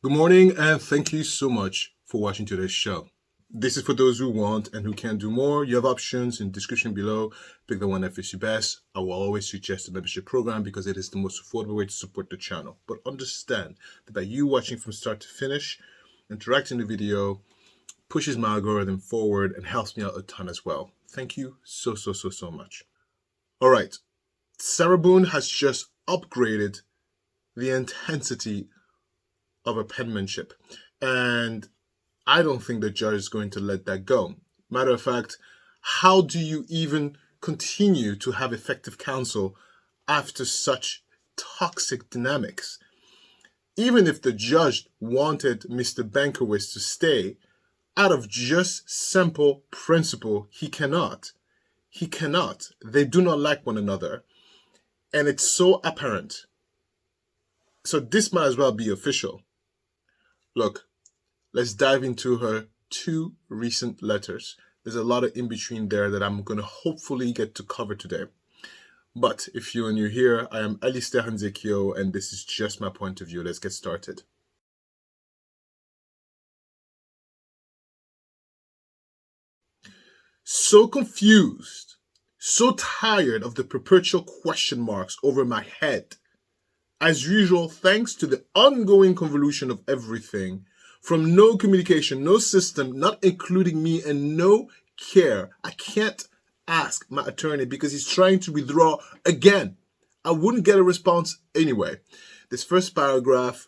Good morning, and thank you so much for watching today's show. This is for those who want and who can do more. You have options in the description below. Pick the one that fits you best. I will always suggest a membership program because it is the most affordable way to support the channel. But understand that by you watching from start to finish, interacting the video pushes my algorithm forward and helps me out a ton as well. Thank you so much. All right, Sarah Boone has just upgraded the intensity of her penmanship, and I don't think the judge is going to let that go. Matter of fact, how do you even continue to have effective counsel after such toxic dynamics? Even if the judge wanted Mr. Bankowitz to stay, out of just simple principle, he cannot. He cannot. They do not like one another, and it's so apparent. So this might as well be official. Look, let's dive into her two recent letters. There's a lot of in between there that I'm going to hopefully get to cover today. But if you're new here, I am Alistair Hanzekio, and this is just my point of view. Let's get started. So confused, so tired of the perpetual question marks over my head. As usual, thanks to the ongoing convolution of everything, from no communication, no system, not including me, and no care, I can't ask my attorney because he's trying to withdraw again. I wouldn't get a response anyway. This first paragraph,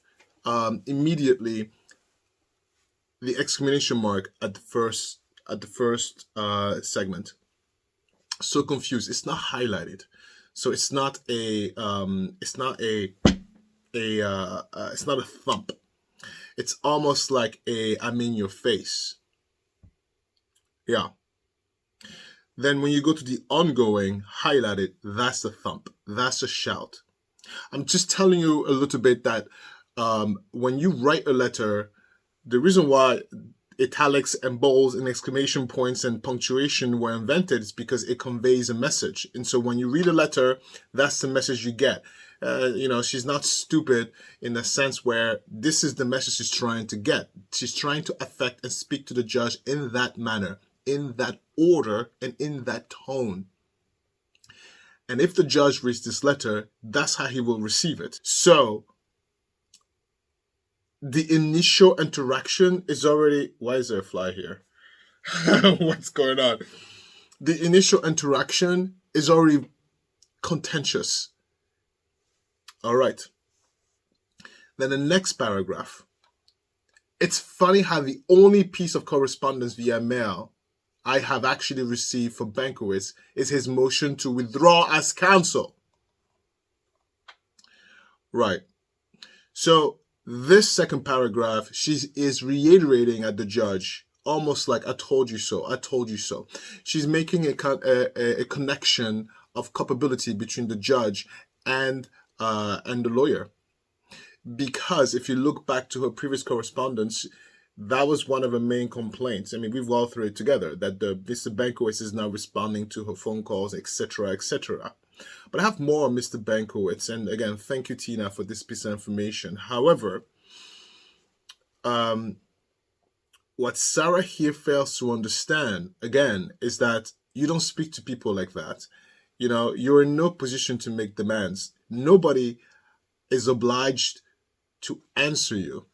immediately, the exclamation mark at the first segment. So confused. It's not highlighted. So it's not a thump. It's almost like I'm in your face. Yeah. Then when you go to the ongoing, highlighted, that's a thump. That's a shout. I'm just telling you a little bit that when you write a letter, the reason why italics and bolds and exclamation points and punctuation were invented is because it conveys a message. And so when you read a letter, that's the message you get. She's not stupid in the sense where this is the message she's trying to get. She's trying to affect and speak to the judge in that manner, in that order, and in that tone. And if the judge reads this letter, that's how he will receive it. So the initial interaction is already... Why is there a fly here? What's going on? The initial interaction is already contentious. All right. Then the next paragraph. It's funny how the only piece of correspondence via mail I have actually received from Bankowitz is his motion to withdraw as counsel. Right. So this second paragraph, she is reiterating at the judge, almost like, I told you so, I told you so. She's making a connection of culpability between the judge and the lawyer. Because if you look back to her previous correspondence, that was one of her main complaints. I mean, we've all through it together, that Mr. Bankowitz is now responding to her phone calls, etc., etc. But I have more on Mr. Bankowitz, and again, thank you, Tina, for this piece of information. However, what Sarah here fails to understand, again, is that you don't speak to people like that. You know, you're in no position to make demands. Nobody is obliged to answer you.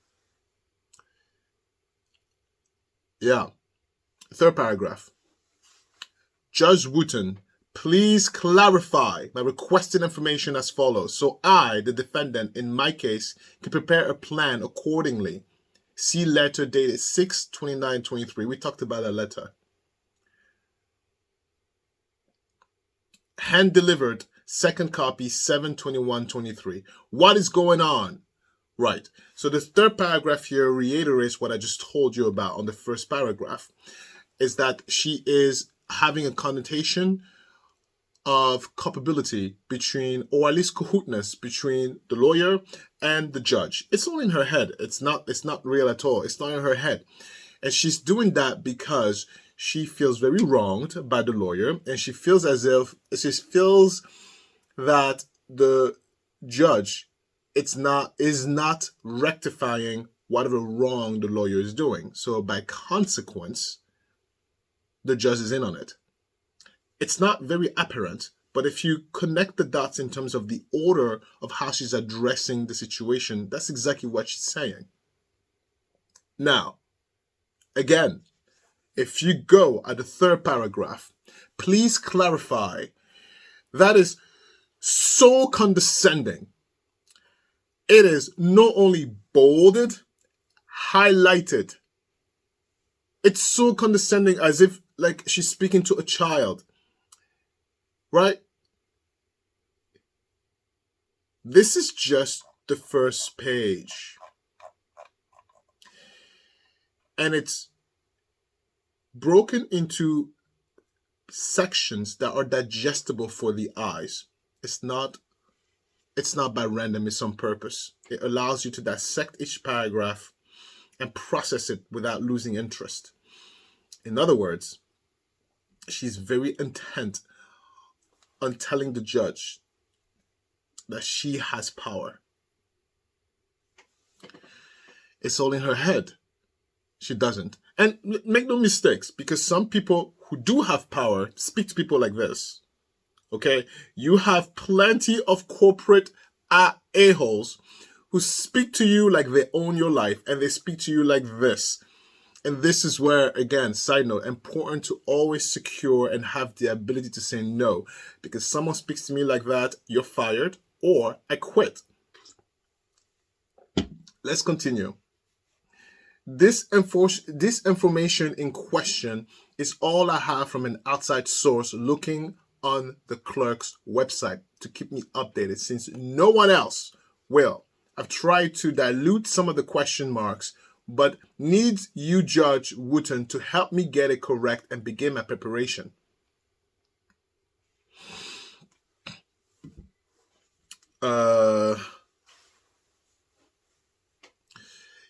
Yeah. Third paragraph. Judge Wooten, please clarify my requested information as follows, so I, the defendant, in my case, can prepare a plan accordingly. See letter dated 6/29/23. We talked about that letter. Hand delivered, second copy, 7/21/23. What is going on? Right. So the third paragraph here reiterates what I just told you about on the first paragraph, is that she is having a connotation of culpability between, or at least cahootness between, the lawyer and the judge. It's all in her head. It's not real at all. It's not in her head. And she's doing that because she feels very wronged by the lawyer, and she feels as if that the judge is not rectifying whatever wrong the lawyer is doing. So by consequence, the judge is in on it. It's not very apparent, but if you connect the dots in terms of the order of how she's addressing the situation, that's exactly what she's saying. Now, again, if you go at the third paragraph, please clarify. That is so condescending. It is not only bolded, highlighted. It's so condescending, as if like she's speaking to a child, right? This is just the first page. And it's broken into sections that are digestible for the eyes. It's not by random, it's on purpose. It allows you to dissect each paragraph and process it without losing interest. In other words, she's very intent on telling the judge that she has power. It's all in her head. She doesn't. And make no mistakes, because some people who do have power speak to people like this. Okay? You have plenty of corporate a-holes who speak to you like they own your life, and they speak to you like this. And this is where, again, side note, important to always secure and have the ability to say no. Because someone speaks to me like that, you're fired, or I quit. Let's continue. This information in question is all I have from an outside source looking on the clerk's website to keep me updated, since no one else will. I've tried to dilute some of the question marks, but needs you, Judge Wooten, to help me get it correct and begin my preparation.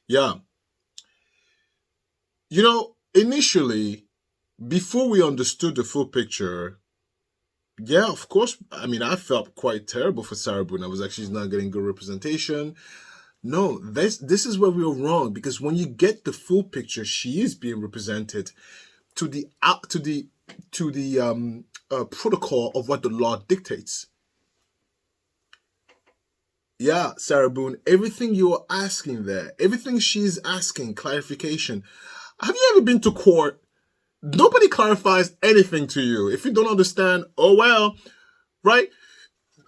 Yeah. You know, initially, before we understood the full picture, yeah, of course, I mean, I felt quite terrible for Sarah Boone. I was actually not getting good representation. No, this is where we were wrong, because when you get the full picture, she is being represented to the protocol of what the law dictates. Yeah, Sarah Boone, everything you're asking there, everything she's asking, clarification. Have you ever been to court? Nobody clarifies anything to you. If you don't understand, oh well, right?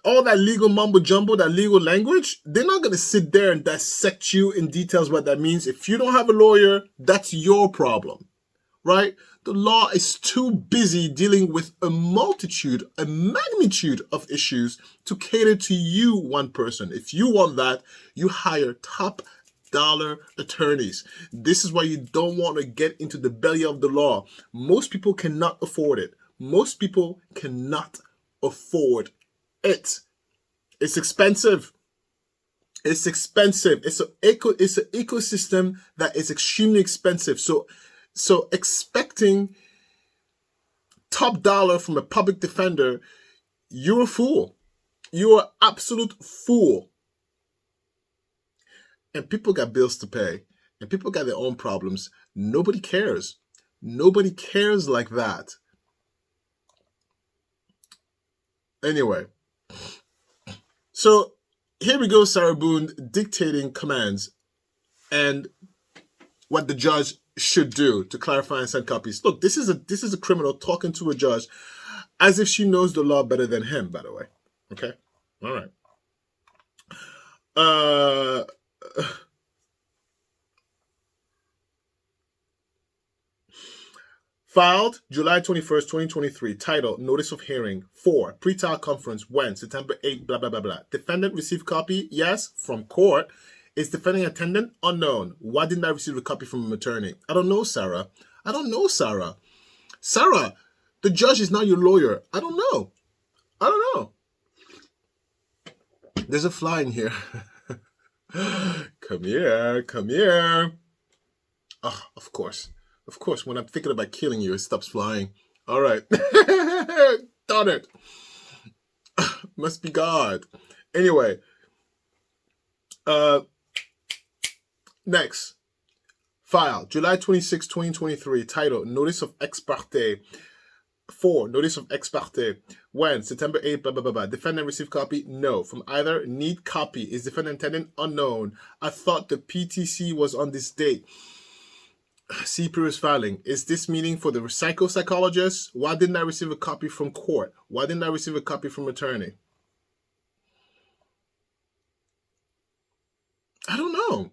All that legal mumbo jumbo, that legal language, they're not going to sit there and dissect you in details what that means. If you don't have a lawyer, that's your problem, right? The law is too busy dealing with a magnitude of issues to cater to you, one person. If you want that, you hire top dollar attorneys. This is why you don't want to get into the belly of the law. Most people cannot afford it. Most people cannot afford it. It's expensive. It's expensive. It's an ecosystem that is extremely expensive. So expecting top dollar from a public defender, you're a fool. You're an absolute fool. And people got bills to pay. And people got their own problems. Nobody cares. Nobody cares like that. Anyway. So here we go, Sarah Boone dictating commands and what the judge should do to clarify and send copies. Look, this is a criminal talking to a judge as if she knows the law better than him, by the way. Okay? All right. Filed July 21st, 2023. Title, Notice of Hearing. 4. Pretrial conference. When? September 8th, blah, blah, blah, blah. Defendant received copy? Yes. From court. Is defendant attendant? Unknown. Why didn't I receive a copy from an attorney? I don't know, Sarah. I don't know, Sarah. Sarah, the judge is not your lawyer. I don't know. I don't know. There's a fly in here. Come here. Come here. Oh, of course. Of course, when I'm thinking about killing you, it stops flying. All right. Darn it. Must be God. Anyway. Next. File, July 26, 2023. Title, Notice of Ex parte. 4. Notice of ex parte. When? September 8, blah, blah, blah, blah. Defendant received copy? No. From either. Need copy. Is defendant intended? Unknown. I thought the PTC was on this date. See previous filing. Is this meeting for the psychologist? Why didn't I receive a copy from court? Why didn't I receive a copy from attorney? I don't know.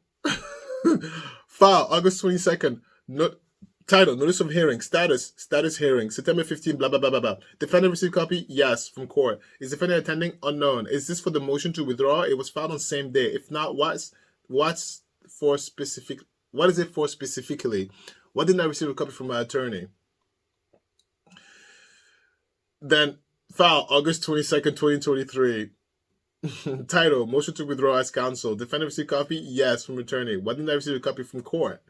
File, August 22nd. Title, Notice of Hearing. Status hearing. September 15, blah, blah, blah, blah, blah. Defendant received copy? Yes, from court. Is defendant attending? Unknown. Is this for the motion to withdraw? It was filed on the same day. If not, what's for specific? What is it for specifically? Why didn't I receive a copy from my attorney? Then, file, August 22nd, 2023. Title, Motion to withdraw as counsel. Defendant received copy? Yes, from attorney. Why didn't I receive a copy from court?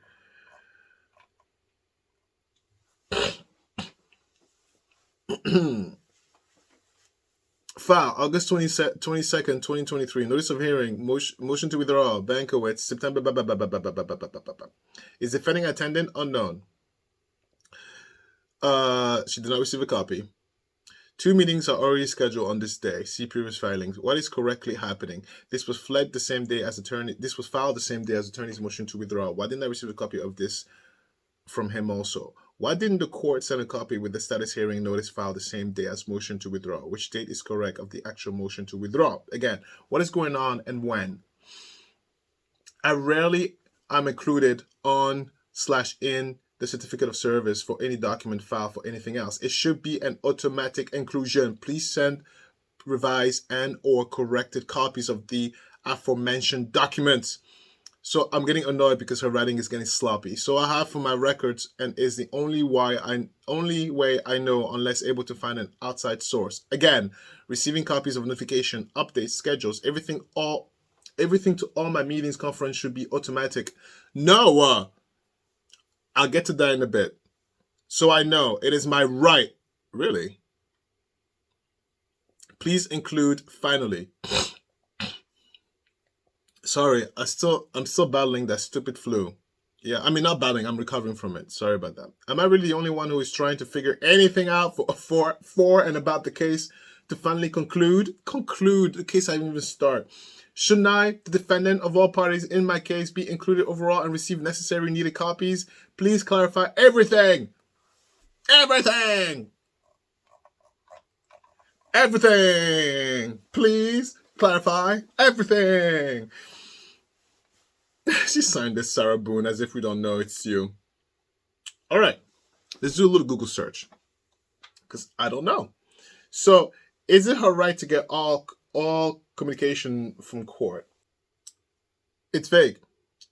File, August 22nd, 2023. Notice of hearing. Motion to withdraw. Bankowitz. September. Blah, blah, blah, blah, blah, blah, blah, blah, blah, blah. Is defending attendant? Unknown. She did not receive a copy. 2 meetings are already scheduled on this day. See previous filings. What is correctly happening? This was filed the same day as attorney's motion to withdraw. Why didn't I receive a copy of this from him also? Why didn't the court send a copy with the status hearing notice filed the same day as motion to withdraw? Which date is correct of the actual motion to withdraw? Again, what is going on and when? I rarely am included on/in the certificate of service for any document filed for anything else. It should be an automatic inclusion. Please send revised and or corrected copies of the aforementioned documents. So I'm getting annoyed because her writing is getting sloppy. So I have for my records, and is the only way I know unless able to find an outside source. Again, receiving copies of notification, updates, schedules, everything to all my meetings, conference should be automatic. No, I'll get to that in a bit. So I know it is my right. Really? Please include finally. Sorry, I'm still battling that stupid flu. Yeah, I mean, not battling, I'm recovering from it. Sorry about that. Am I really the only one who is trying to figure anything out for and about the case to finally conclude the case I didn't even start? Shouldn't I, the defendant of all parties in my case, be included overall and receive necessary needed copies? Please clarify everything. Everything. Please clarify everything. She signed this, Sarah Boone, as if we don't know it's you. All right, let's do a little Google search because I don't know. So, is it her right to get all communication from court? It's vague.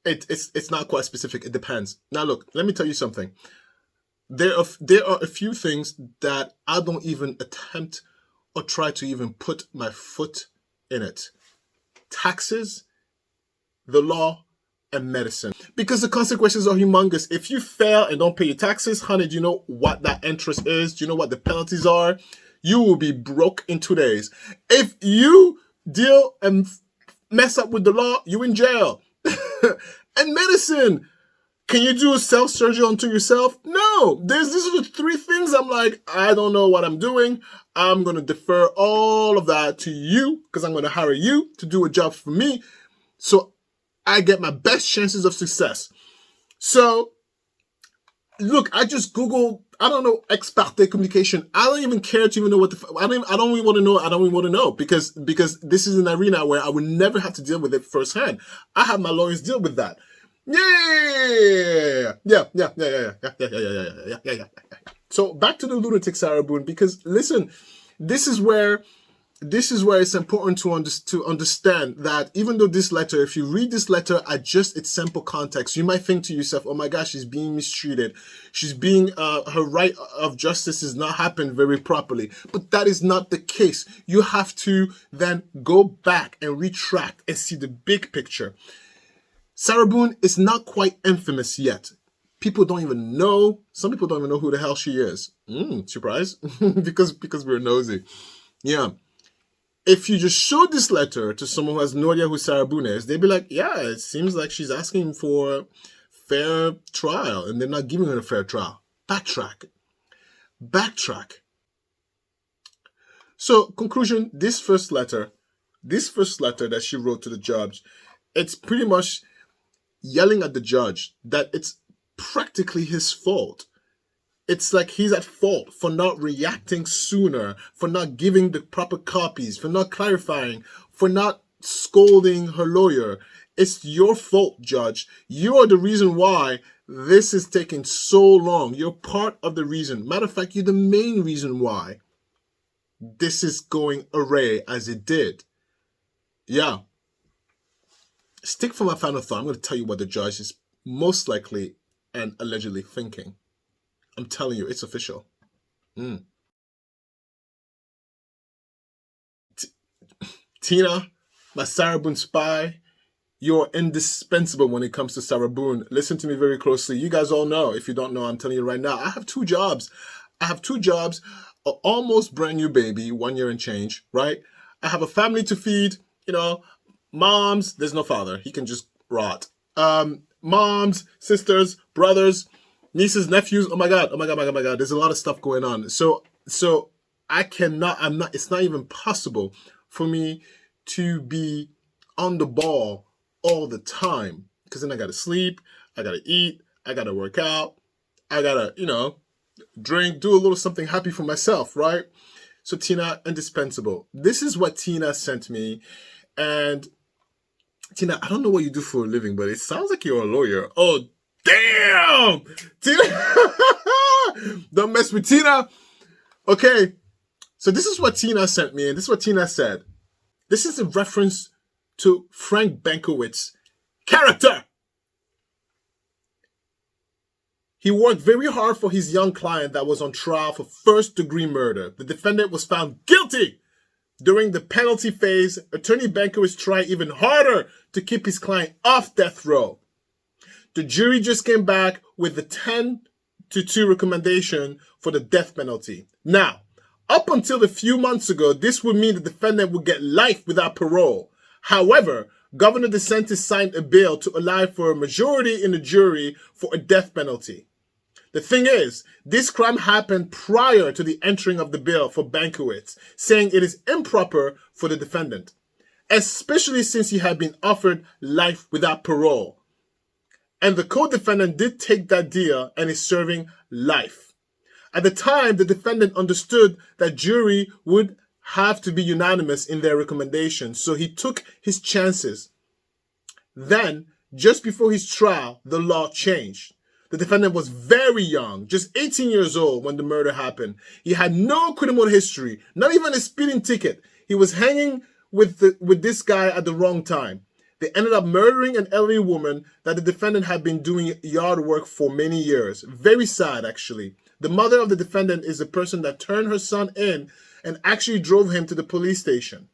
It's not quite specific. It depends. Now, look, let me tell you something. There are a few things that I don't even attempt or try to even put my foot in it. Taxes, the law, and medicine. Because the consequences are humongous. If you fail and don't pay your taxes, honey, do you know what that interest is? Do you know what the penalties are? You will be broke in 2 days. If you deal and mess up with the law, you in jail. And medicine. Can you do a self-surgery onto yourself? No. These are the 3 things I'm like, I don't know what I'm doing. I'm going to defer all of that to you because I'm going to hire you to do a job for me so I get my best chances of success. So, look, I just Googled, I don't know, ex parte communication. I don't even care to even know what I don't even want to know. I don't even want to know because this is an arena where I would never have to deal with it firsthand. I have my lawyers deal with that. Yeah. So back to the lunatic Sarah Boone, because listen, this is where it's important to understand that even though this letter, if you read this letter at just its simple context, you might think to yourself, oh my gosh, she's being mistreated. She's being, her right of justice is not happening very properly. But that is not the case. You have to then go back and retract and see the big picture. Sarah Boone is not quite infamous yet. People don't even know. Some people don't even know who the hell she is. Surprise? because we're nosy. Yeah. if you just showed this letter to someone who has no idea who Sarah Boone is, they'd be like, yeah, it seems like she's asking for fair trial, and they're not giving her a fair trial. Backtrack. So, conclusion, this first letter that she wrote to the judge, it's pretty much yelling at the judge that it's practically his fault. It's like he's at fault for not reacting sooner, for not giving the proper copies, for not clarifying, for not scolding her lawyer. It's your fault, Judge. You are the reason why this is taking so long. You're part of the reason. Matter of fact, you're the main reason why this is going awry as it did. Yeah. Stick for my final thought. I'm going to tell you what the judge is most likely and allegedly thinking. I'm telling you, it's official. Tina, my Sarah Boone spy, you're indispensable when it comes to Sarah Boone. Listen to me very closely. You guys all know. If you don't know, I'm telling you right now. I have two jobs. An almost brand new baby, 1 year and change, right? I have a family to feed. Moms, there's no father. He can just rot. Moms, sisters, brothers, nieces, nephews. Oh my God. There's a lot of stuff going on. So it's not even possible for me to be on the ball all the time, because then I gotta sleep, I gotta eat, I gotta work out, I gotta, drink, do a little something happy for myself, right? So Tina, indispensable. This is what Tina sent me. And Tina, I don't know what you do for a living, but it sounds like you're a lawyer. Oh, damn! Tina! Don't mess with Tina. Okay, so this is what Tina sent me, and this is what Tina said. This is a reference to Frank Bankowitz' character. He worked very hard for his young client that was on trial for first-degree murder. The defendant was found guilty. During the penalty phase, Attorney Bankowitz tried even harder to keep his client off death row. The jury just came back with the 10-2 recommendation for the death penalty. Now, up until a few months ago, this would mean the defendant would get life without parole. However, Governor DeSantis signed a bill to allow for a majority in the jury for a death penalty. The thing is, this crime happened prior to the entering of the bill for Bankowitz, saying it is improper for the defendant, especially since he had been offered life without parole. And the co-defendant did take that deal and is serving life. At the time, the defendant understood that jury would have to be unanimous in their recommendation, so he took his chances. Then, just before his trial, the law changed. The defendant was very young, just 18 years old when the murder happened. He had no criminal history, not even a speeding ticket. He was hanging with this guy at the wrong time. They ended up murdering an elderly woman that the defendant had been doing yard work for many years. Very sad, actually. The mother of the defendant is the person that turned her son in and actually drove him to the police station.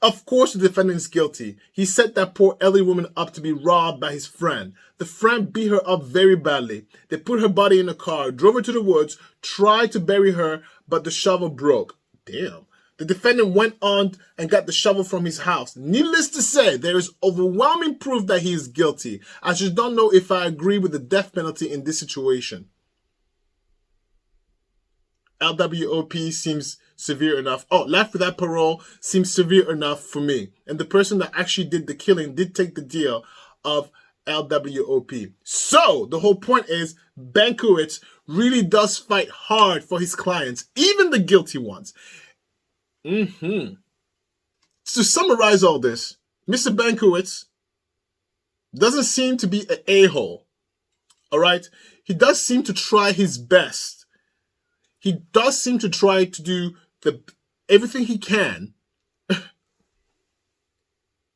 Of course, the defendant is guilty. He set that poor elderly woman up to be robbed by his friend. The friend beat her up very badly. They put her body in a car, drove her to the woods, tried to bury her, but the shovel broke. Damn. The defendant went on and got the shovel from his house. Needless to say, there is overwhelming proof that he is guilty. I just don't know if I agree with the death penalty in this situation. LWOP seems severe enough. Oh, life without parole seems severe enough for me. And the person that actually did the killing did take the deal of LWOP. So, the whole point is, Bankowitz really does fight hard for his clients, even the guilty ones. To summarize all this, Mr. Bankowitz doesn't seem to be an a-hole. All right? He does seem to try his best. He does seem to try to do everything he can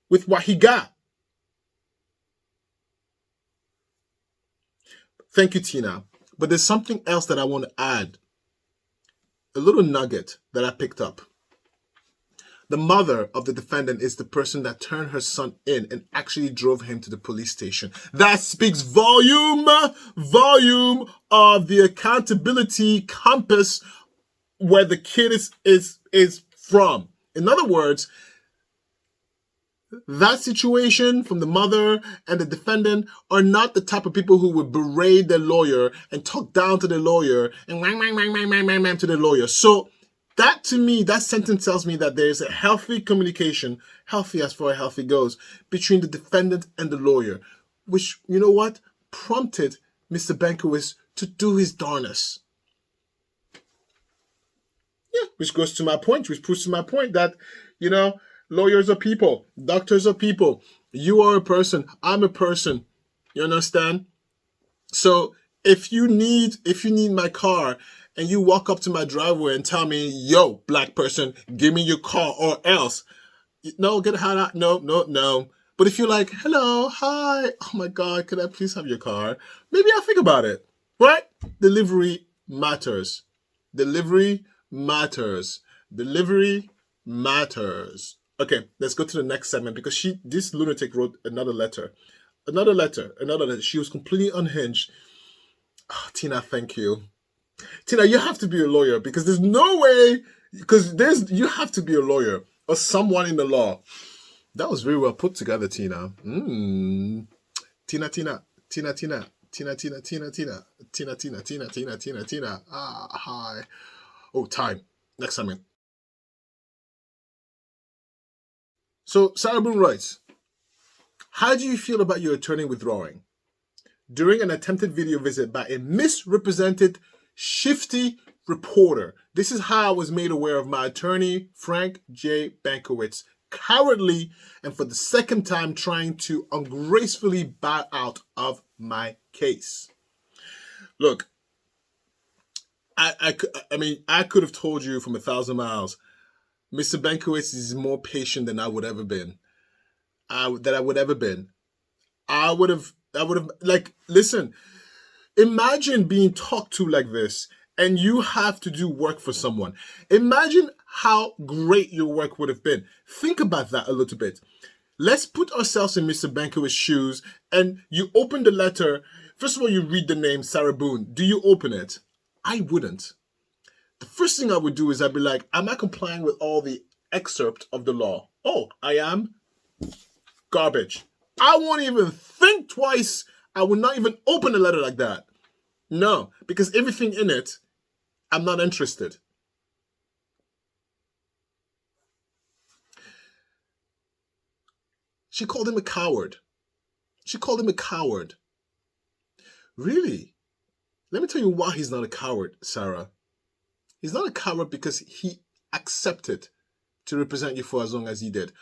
with what he got. Thank you, Tina. But there's something else that I want to add. A little nugget that I picked up. The mother of the defendant is the person that turned her son in and actually drove him to the police station. That speaks volume of the accountability compass where the kid is from. In other words, that situation from the mother and the defendant are not the type of people who would berate their lawyer and talk down to the lawyer and wang to the lawyer. So that, to me, that sentence tells me that there is a healthy communication, healthy as far as healthy goes, between the defendant and the lawyer, which, you know what, prompted Mr. Bankowitz to do his darnest. Yeah, which goes to my point, which proves to my point that, you know, lawyers are people, doctors are people. You are a person, I'm a person. You understand? So if you need my car and you walk up to my driveway and tell me, yo, black person, give me your car or else. No, get out. No. But if you're like, hello, hi, oh my God, could I please have your car? Maybe I'll think about it, right? Delivery matters. Delivery matters. Okay, let's go to the next segment because this lunatic wrote another letter. She was completely unhinged. Oh, Tina, thank you. Tina, you have to be a lawyer because there's no way, you have to be a lawyer or someone in the law. That was very well put together, Tina. Tina. Ah, hi. Oh, time. Next segment. So, Sarah Boone writes, how do you feel about your attorney withdrawing? During an attempted video visit by a misrepresented, shifty reporter. This is how I was made aware of my attorney, Frank J. Bankowitz, cowardly and for the second time trying to ungracefully back out of my case. Look, I could have told you from 1,000 miles, Mr. Bankowitz is more patient than I would ever been. I would have, like, listen, imagine being talked to like this and you have to do work for someone. Imagine how great your work would have been. Think about that a little bit. Let's put ourselves in Mr. Bankowitz's shoes and you open the letter. First of all, you read the name Sarah Boone. Do you open it? I wouldn't. The first thing I would do is I'd be like, am I complying with all the excerpt of the law? Oh, I am? Garbage. I won't even think twice. I would not even open a letter like that. No, because everything in it, I'm not interested. She called him a coward. Really? Let me tell you why he's not a coward, Sarah. He's not a coward because he accepted to represent you for as long as he did.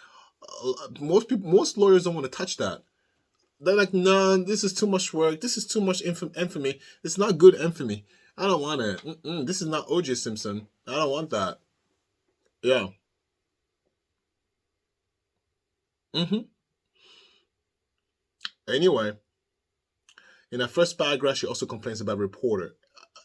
Most lawyers don't want to touch that. They're like, no, this is too much work. This is too much infamy. It's not good infamy. I don't want it. This is not O.J. Simpson. I don't want that. Yeah. Anyway, in her first paragraph, she also complains about reporter.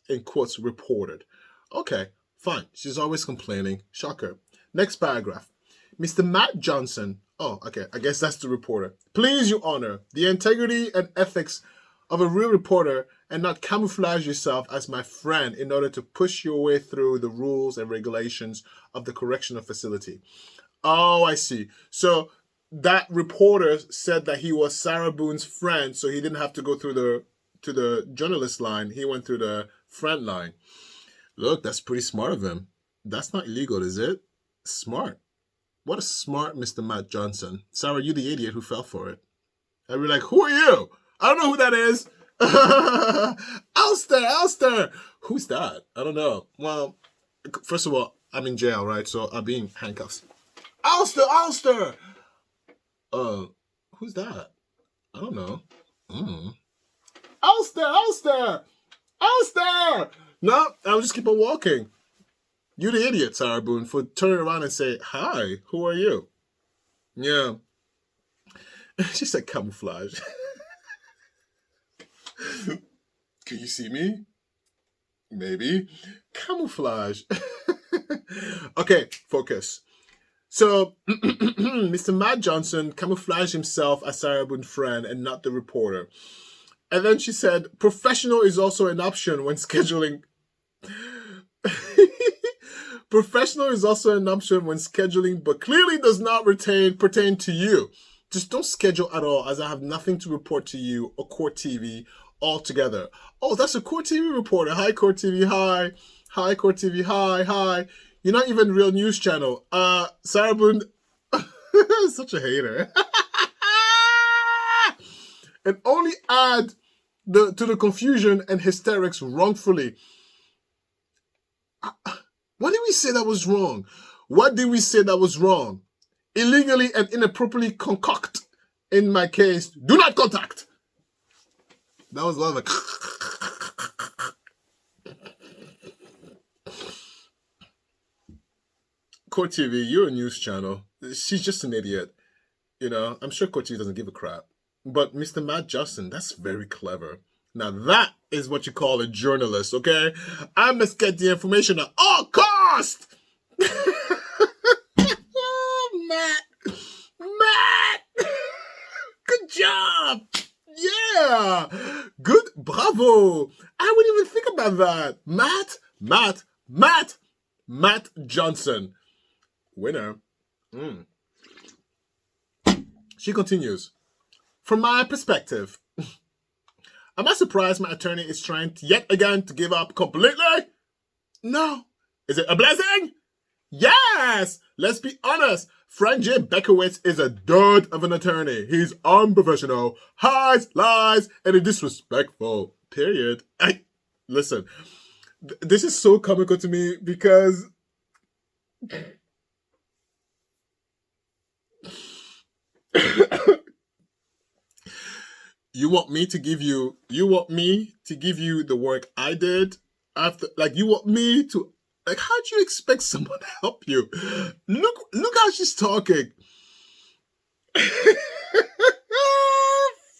In quotes, reported. Okay, fine. She's always complaining. Shocker. Next paragraph. Mr. Matt Johnson. Oh, okay. I guess that's the reporter. Please, Your Honor, the integrity and ethics of a real reporter and not camouflage yourself as my friend in order to push your way through the rules and regulations of the correctional facility. Oh, I see. So that reporter said that he was Sarah Boone's friend, so he didn't have to go through the journalist line. He went through the friend line. Look, that's pretty smart of him. That's not illegal, is it? Smart. What a smart Mr. Matt Johnson. Sarah, you the idiot who fell for it. I'd be like, who are you? I don't know who that is. Ouster. Who's that? I don't know. Well, first of all, I'm in jail, right? So I'll be in handcuffs. Ouster. Who's that? I don't know. Ouster. No, I'll just keep on walking. You the idiot, Sarah Boone, for turning around and say, hi, who are you? Yeah. She said camouflage. Can you see me? Maybe. Camouflage. Okay, focus. So, Mr. Matt Johnson camouflaged himself as Sarah Boone's friend and not the reporter. And then she said, professional is also an option when scheduling. Professional is also an option when scheduling, but clearly does not pertain to you. Just don't schedule at all, as I have nothing to report to you or Court TV altogether. Oh, that's a Court TV reporter. Hi, Court TV. Hi. Hi, Court TV. Hi. Hi. You're not even real news channel. Sarah Boone, such a hater. And only add to the confusion and hysterics wrongfully. What did we say that was wrong? What did we say that was wrong? Illegally and inappropriately concoct. In my case, do not contact. That was a lot of Court TV, you're a news channel. She's just an idiot. You know, I'm sure Court TV doesn't give a crap. But Mr. Matt Justin, that's very clever. Now that is what you call a journalist, okay? I must get the information at all cost. Oh, Matt. Good job. Yeah. Good. Bravo. I wouldn't even think about that. Matt Johnson. Winner. She continues. From my perspective, am I surprised my attorney is trying yet again to give up completely? No. Is it a blessing? Yes! Let's be honest. Frank J. Bankowitz is a dud of an attorney. He's unprofessional, hides, lies, and disrespectful. Period. Listen, this is so comical to me because you want me to give you the work I did after, like, you want me to, like, how do you expect someone to help you? Look how she's talking.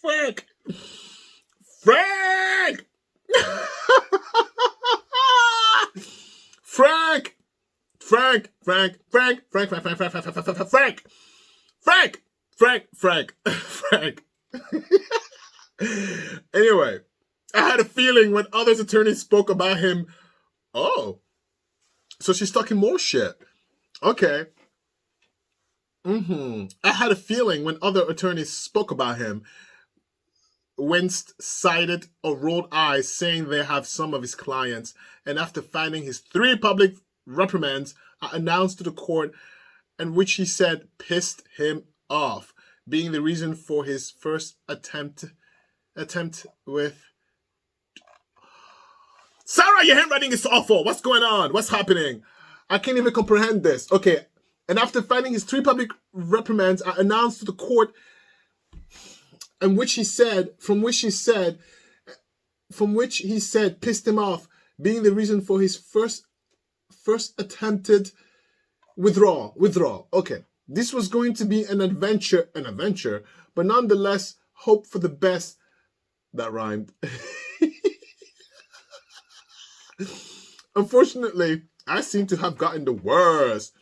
Frank. Anyway, I had a feeling when others' attorneys spoke about him. Oh, so she's talking more shit. Okay. I had a feeling when other attorneys spoke about him, winced, sided, or rolled eyes, saying they have some of his clients. And after finding his 3 public reprimands, I announced to the court, and which he said pissed him off, being the reason for his first attempt with... Sarah, your handwriting is awful. What's going on? What's happening? I can't even comprehend this. Okay. And after finding his 3 public reprimands, I announced to the court, and which he said pissed him off, being the reason for his first attempted withdrawal. Okay. This was going to be an adventure, but nonetheless, hope for the best. That rhymed. Unfortunately, I seem to have gotten the worst.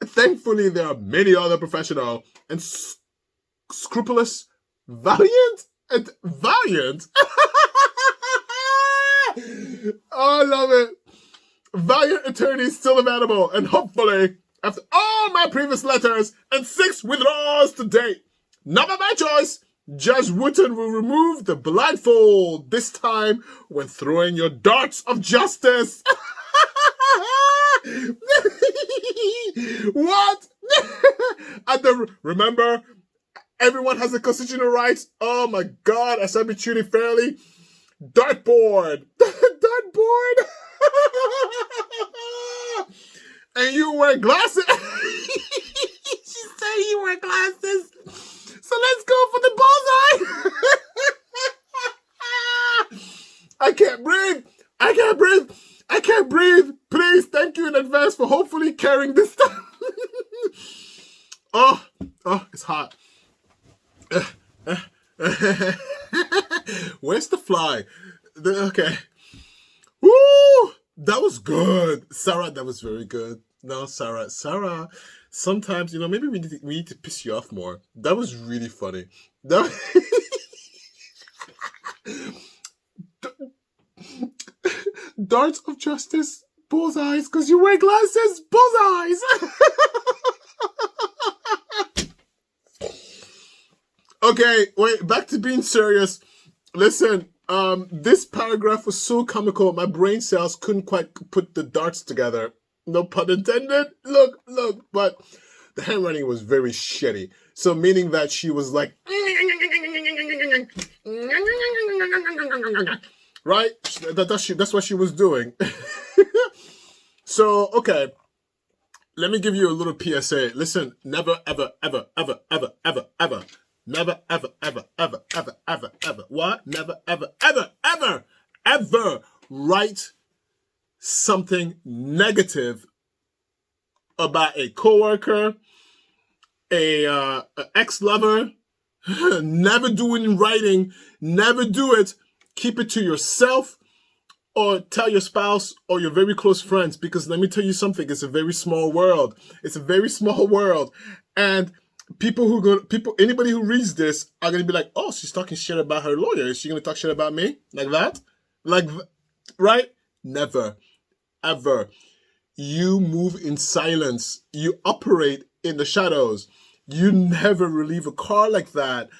Thankfully, there are many other professional and scrupulous, valiant. Oh, I love it. Valiant attorneys still available, and hopefully, after all my previous letters and 6 withdrawals to date, not by my choice, Judge Wooten will remove the blindfold, this time when throwing your darts of justice. What? Remember, everyone has a constitutional rights. Oh my God, I shall be treated fairly. Dartboard. And you wear glasses. She said you wear glasses. So let's go for the bullseye. I can't breathe. Please, thank you in advance for hopefully carrying this time. Oh, it's hot. Where's the fly? Okay. Woo! That was good. Sarah, that was very good. No, Sarah, sometimes, maybe we need to piss you off more. That was really funny. Darts of justice. Bullseyes, because you wear glasses. Bullseyes. Okay, wait, back to being serious. Listen, this paragraph was so comical, my brain cells couldn't quite put the darts together. No pun intended. Look, but the handwriting was very shitty. So meaning that she was like, right? That's what she was doing. So, okay. Let me give you a little PSA. Listen, never, ever, ever, ever, ever, ever, ever, never, ever, ever, ever, ever, ever, ever, what? Never, ever, ever, ever, ever write something negative about a coworker, a ex-lover. Never do it in writing. Never do it. Keep it to yourself or tell your spouse or your very close friends, because let me tell you something, it's a very small world. It's a very small world. And anybody who reads this are going to be like, oh, she's talking shit about her lawyer. Is she going to talk shit about me? Like that? Right? Never, ever. You move in silence. You operate in the shadows. You never relieve a car like that.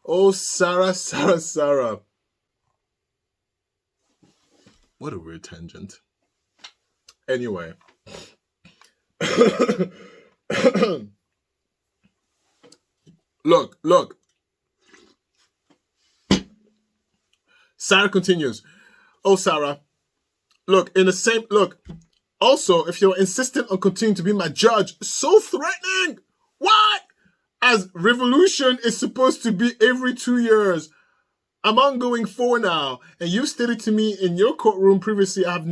Oh, Sarah, Sarah, Sarah. What a weird tangent. Anyway. Look. Sarah continues. Oh, Sarah. Look. Also, if you're insistent on continuing to be my judge, so threatening. What? As revolution is supposed to be every 2 years. I'm on going 4 now, and you stated to me in your courtroom previously, I have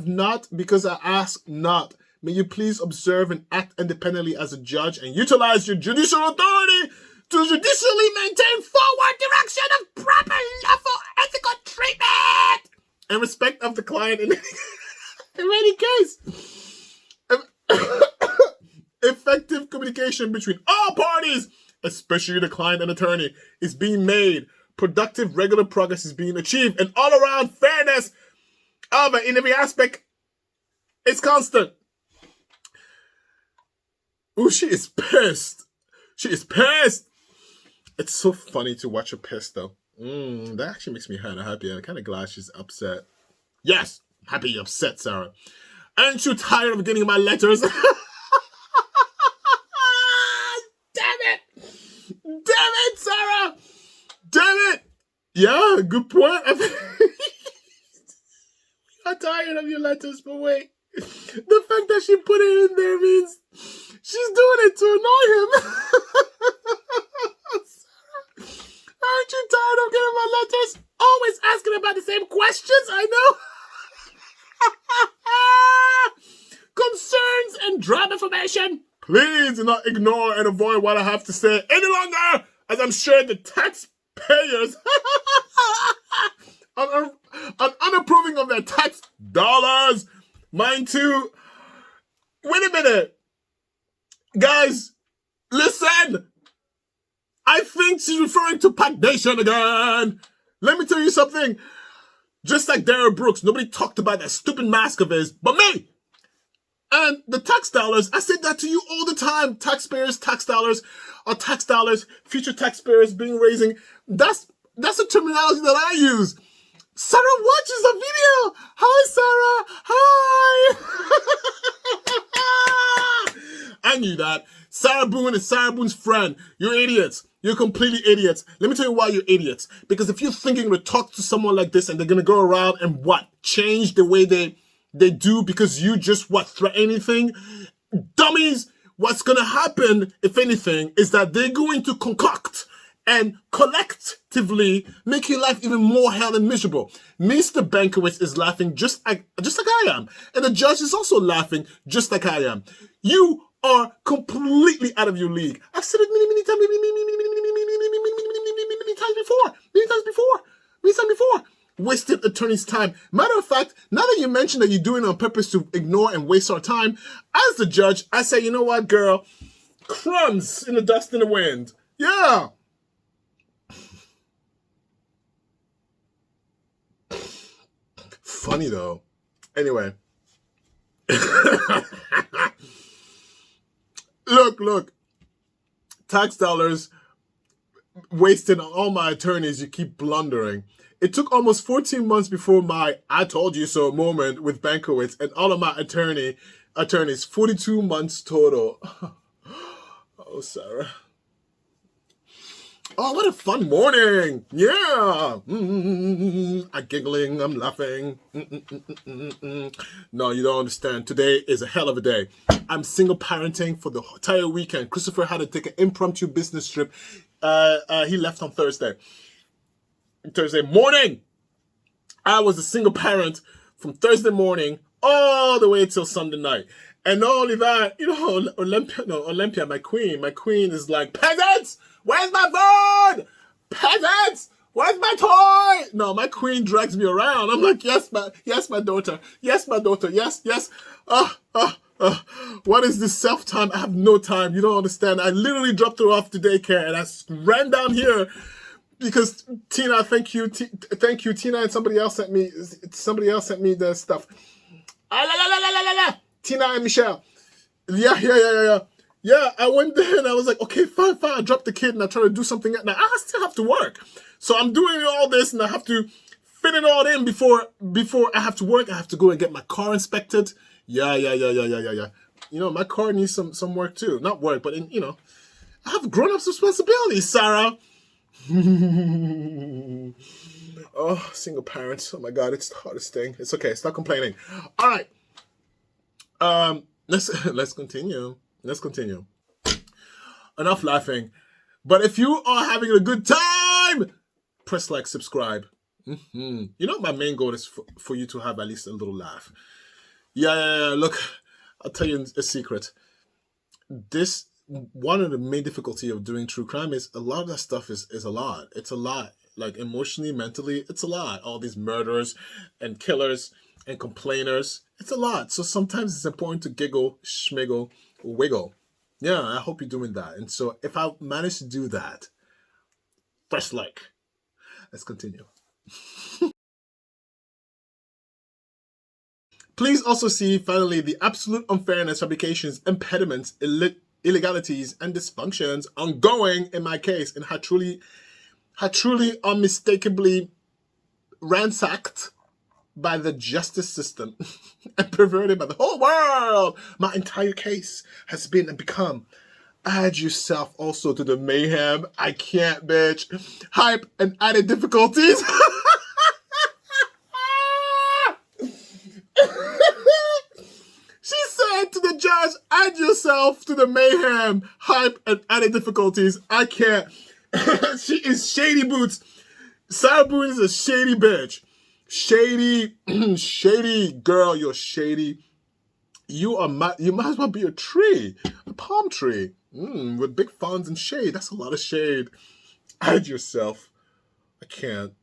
not because I asked not. May you please observe and act independently as a judge and utilize your judicial authority to judicially maintain forward direction of proper, lawful, ethical treatment and respect of the client in any case. Effective communication between all parties, especially the client and attorney, is being made. Productive, regular progress is being achieved, and all-around fairness in every aspect is constant. Ooh, she is pissed. She is pissed. It's so funny to watch her pissed, though. That actually makes me kind of happy. I'm kind of glad she's upset. Yes, happy you're upset, Sarah. Aren't you tired of getting my letters? Damn it, Sarah! Damn it! Yeah, good point. I'm tired of your letters, but wait. The fact that she put it in there means she's doing it to annoy him. Sarah, aren't you tired of getting my letters? Always asking about the same questions, I know. Concerns and drop information. Please do not ignore and avoid what I have to say any longer, as I'm sure the taxpayers are unapproving of their tax dollars. Mine too. Wait a minute. Guys, listen. I think she's referring to PACT Nation again. Let me tell you something. Just like Darren Brooks, nobody talked about that stupid mask of his, but me. And the tax dollars, I say that to you all the time. Taxpayers, tax dollars, or tax dollars, future taxpayers being raising. That's the terminology that I use. Sarah watches the video. Hi, Sarah. Hi. I knew that. Sarah Boone is Sarah Boone's friend. You're idiots. You're completely idiots. Let me tell you why you're idiots. Because if you're thinking to talk to someone like this and they're going to go around and change the way they do because you just threaten anything? Dummies, what's going to happen, if anything, is that they're going to concoct and collectively make your life even more hell and miserable. Mr. Bankowitz is laughing just like I am. And the judge is also laughing just like I am. You are completely out of your league. I've said it many times before. Wasted attorney's time. Matter of fact, now that you mentioned that you're doing it on purpose to ignore and waste our time, as the judge, I say, you know what, girl? Crumbs in the dust and the wind. Yeah. Funny though. Anyway. Look. Tax dollars wasted on all my attorneys. You keep blundering. It took almost 14 months before my "I told you so" moment with Bankowitz and all of my attorneys. 42 months total. Oh, Sarah. Oh, what a fun morning. Yeah. I'm giggling. I'm laughing. No, you don't understand. Today is a hell of a day. I'm single parenting for the entire weekend. Christopher had to take an impromptu business trip. He left on Thursday morning. I was a single parent from Thursday morning all the way till Sunday night. And not only that, Olympia, my queen is like, "Peasants! Where's my phone? Peasants! Where's my toy?" No, my queen drags me around. I'm like, yes, my daughter. Yes, my daughter. Yes. What is this self-time? I have no time. You don't understand. I literally dropped her off to daycare and I ran down here because Tina, thank you, Tina, and somebody else sent me the stuff. Tina and Michelle. Yeah, I went there and I was like, okay, fine. I dropped the kid and I tried to do something. Now I still have to work. So I'm doing all this and I have to fit it all in before I have to work. I have to go and get my car inspected. Yeah. My car needs some work too. Not work, but I have grown-ups responsibilities, Sarah. Oh, single parents. Oh my God, it's the hardest thing. It's okay. Stop complaining. All right. Let's continue. Enough laughing. But if you are having a good time, press like, subscribe. My main goal is for you to have at least a little laugh. Yeah. Look, I'll tell you a secret. One of the main difficulty of doing true crime is a lot of that stuff is a lot. It's a lot. Like emotionally, mentally, it's a lot. All these murderers and killers and complainers. It's a lot. So sometimes it's important to giggle, schmiggle, wiggle. Yeah, I hope you're doing that. And so if I manage to do that, press like. Let's continue. Please also see, finally, the absolute unfairness, fabrications, impediments, illegalities, and dysfunctions ongoing in my case and how truly unmistakably ransacked by the justice system and perverted by the whole world. My entire case has been and become. Add yourself also to the mayhem. I can't, bitch. Hype and added difficulties. She said to the judge, add yourself to the mayhem. Hype and added difficulties. I can't. She is shady boots. Sarah Boone is a shady bitch. Shady girl, you're shady. You might as well be a tree, a palm tree, with big fronds and shade. That's a lot of shade. Add yourself. I can't.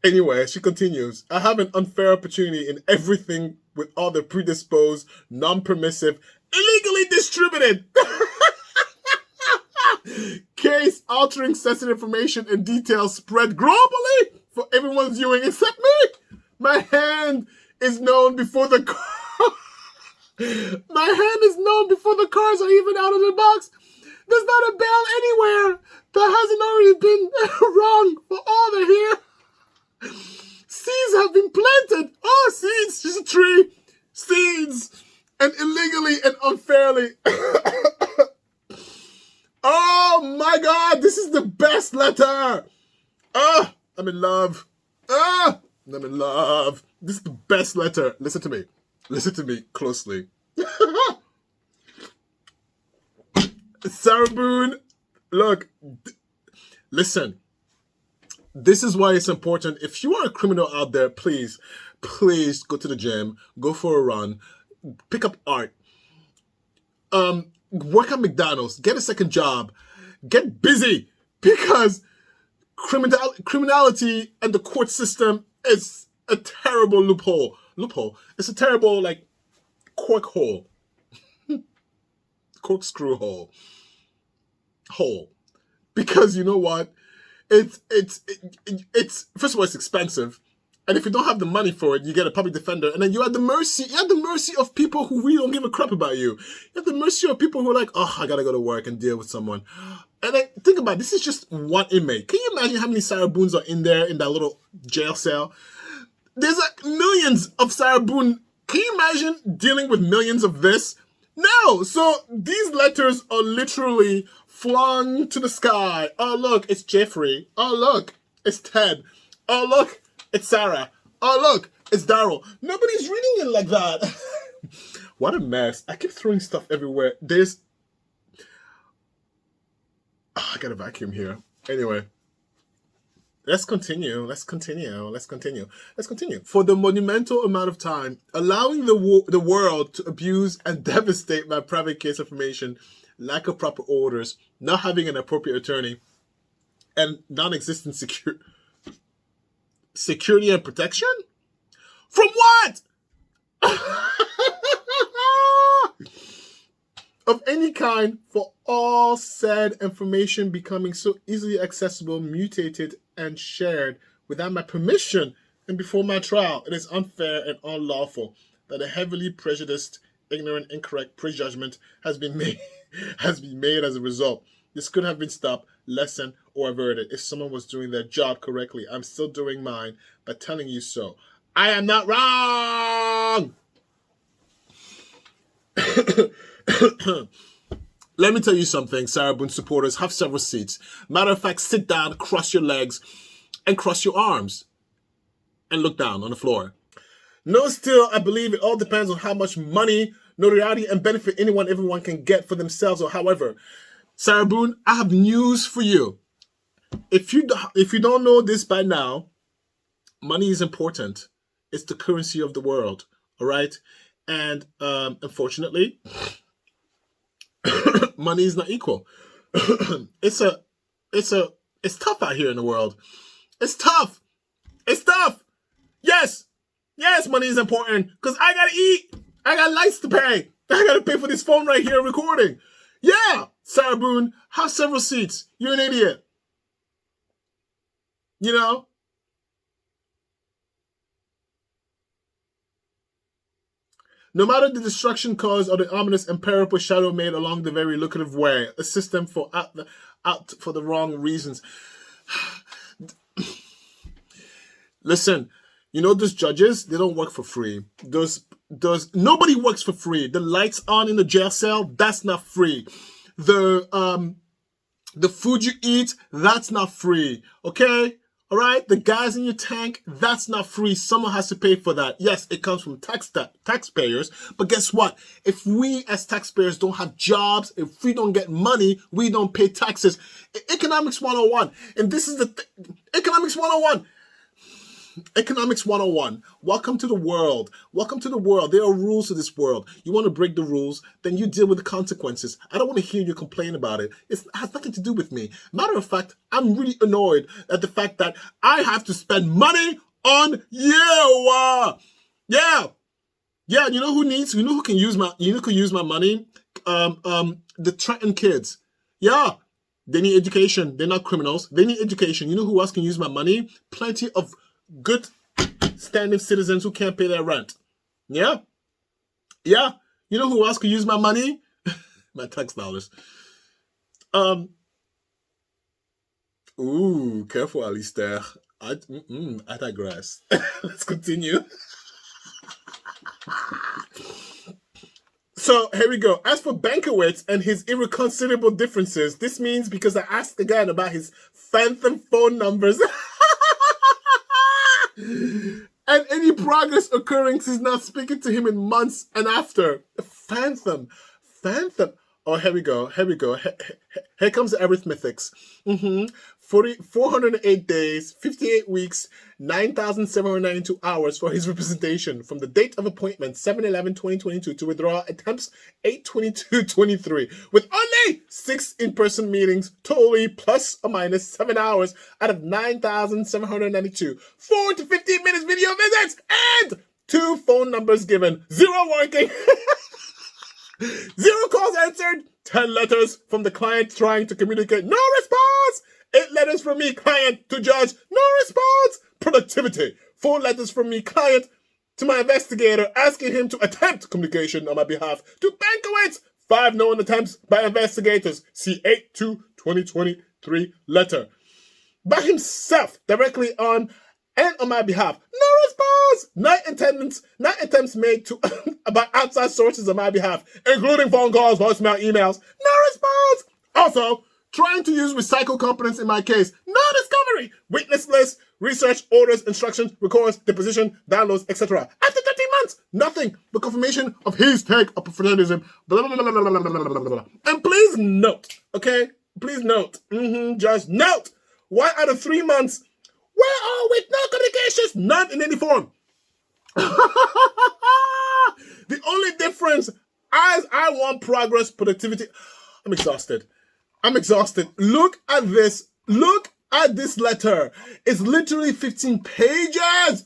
Anyway, she continues. I have an unfair opportunity in everything with all the predisposed, non-permissive, illegally distributed case altering sensitive information and details spread globally for everyone's viewing except me. My hand is known before the cars are even out of the box. There's not a bell anywhere that hasn't already been rung for all to hear. Seeds have been planted. Oh, seeds. She's a tree. Seeds. And illegally and unfairly. Oh my God, this is the best letter. I'm in love. I'm in love. This is the best letter. Listen to me. Listen to me closely. Sarah Boone, look, listen. This is why it's important. If you are a criminal out there, please go to the gym, go for a run, pick up art, work at McDonald's, get a second job, get busy, because criminality and the court system is a terrible loophole. It's a terrible cork hole, corkscrew hole. Because you know what? It's first of all, it's expensive. And if you don't have the money for it, you get a public defender. And then you're at the mercy of people who really don't give a crap about you. You're at the mercy of people who are like, oh, I gotta go to work and deal with someone. And then think about it, this is just one inmate. Can you imagine how many Sarah Boones are in there in that little jail cell? There's like millions of Sarah Boone. Can you imagine dealing with millions of this? No. So these letters are literally flung to the sky. Oh, look, it's Jeffrey. Oh, look, it's Ted. Oh, look, it's Sarah. Oh, look, it's Daryl. Nobody's reading it like that. What a mess. I keep throwing stuff everywhere. I got a vacuum here. Anyway. Let's continue. For the monumental amount of time, allowing the world to abuse and devastate my private case information, lack of proper orders, not having an appropriate attorney, and non-existent security and protection? From what? Of any kind, for all said information becoming so easily accessible, mutated, and shared without my permission and before my trial. It is unfair and unlawful that a heavily prejudiced, ignorant, incorrect prejudgment has been made as a result. This could have been stopped, lessened, or averted if someone was doing their job correctly. I'm still doing mine by telling you so. I am not wrong! Let me tell you something, Sarah Boone supporters. Have several seats. Matter of fact, sit down, cross your legs, and cross your arms. And look down on the floor. No, still, I believe it all depends on how much money, notoriety, and benefit everyone can get for themselves or however. Sarah Boone, I have news for you. If you don't know this by now, money is important. It's the currency of the world, all right? And unfortunately, money is not equal. It's tough out here in the world. It's tough. Yes, money is important because I gotta eat. I got lights to pay. I gotta pay for this phone right here recording. Yeah, Sarah Boone, have several seats. You're an idiot. You know? No matter the destruction caused or the ominous and perilous shadow made along the very lucrative way, a system for out for the wrong reasons. Listen, you know those judges, they don't work for free. Nobody works for free. The lights on in the jail cell, that's not free. The food you eat, that's not free. Okay? All right, the gas in your tank, that's not free. Someone has to pay for that. Yes, it comes from taxpayers. But guess what? If we as taxpayers don't have jobs, if we don't get money, we don't pay taxes. Economics 101. And this is Economics 101. Economics 101. Welcome to the world. There are rules to this world. You want to break the rules, then you deal with the consequences. I don't want to hear you complain about it. It has nothing to do with me. Matter of fact, I'm really annoyed at the fact that I have to spend money on you. Yeah. You know who can use my money? The Trenton kids. Yeah. They need education. They're not criminals. They need education. You know who else can use my money? Plenty of good standing citizens who can't pay their rent. Yeah. You know who else could use my money? My tax dollars. Ooh, careful, Alistair. I digress. Let's continue. So here we go. As for Bankowitz and his irreconcilable differences, this means because I asked again about his phantom phone numbers. And any progress occurring since not speaking to him in months and after. Phantom. Oh, here we go. Here comes the arithmetics. 408 days, 58 weeks, 9,792 hours for his representation from the date of appointment 7/11/2022 to withdraw attempts 8/22/23 with only 6 in-person meetings totally plus or minus 7 hours out of 9,792, 4 to 15 minutes video visits, and 2 phone numbers given, 0 working. 0 calls answered, 10 letters from the client trying to communicate, no response. 8 letters from me, client, to judge, no response. Productivity, 4 letters from me, client, to my investigator, asking him to attempt communication on my behalf. To Bankowitz, 5 known attempts by investigators. See 8/2/2023 letter. By himself, directly on and on my behalf. No response. 9 attempts made to by outside sources on my behalf, including phone calls, voicemail, emails. No response. Also, trying to use recycled competence in my case. No discovery. Witness list, research, orders, instructions, records, deposition, downloads, etc. After 13 months, nothing but confirmation of his take of professionalism. Blah, blah, blah, blah, blah, blah, blah, blah. And please note, okay? Please note. Just note. 1 out of 3 months. Where are with no communications? None in any form. The only difference is I want progress, productivity. I'm exhausted. Look at this. Look at this letter. It's literally 15 pages.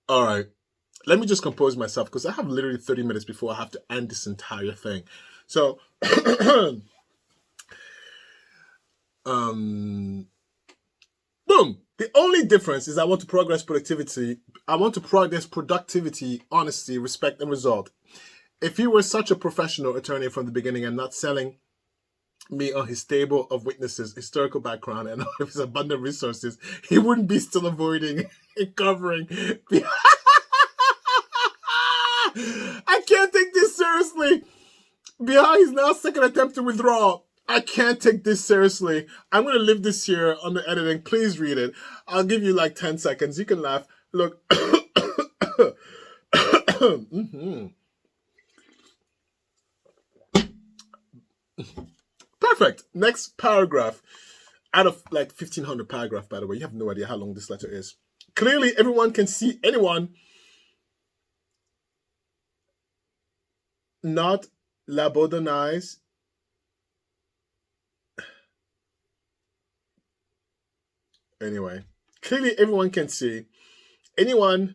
All right. Let me just compose myself because I have literally 30 minutes before I have to end this entire thing. So, boom. The only difference is I want to progress productivity. I want to progress productivity, honesty, respect, and result. If he were such a professional attorney from the beginning and not selling me on his stable of witnesses, historical background, and all of his abundant resources, he wouldn't be still avoiding and covering. I can't take this seriously. Behind his now second attempt to withdraw. I can't take this seriously. I'm going to leave this here on the editing. Please read it. I'll give you like 10 seconds. You can laugh. Look. Perfect. Next paragraph. Out of like 1,500 paragraph, by the way. You have no idea how long this letter is. Clearly, everyone can see anyone not lobotomize anyway. Clearly everyone can see anyone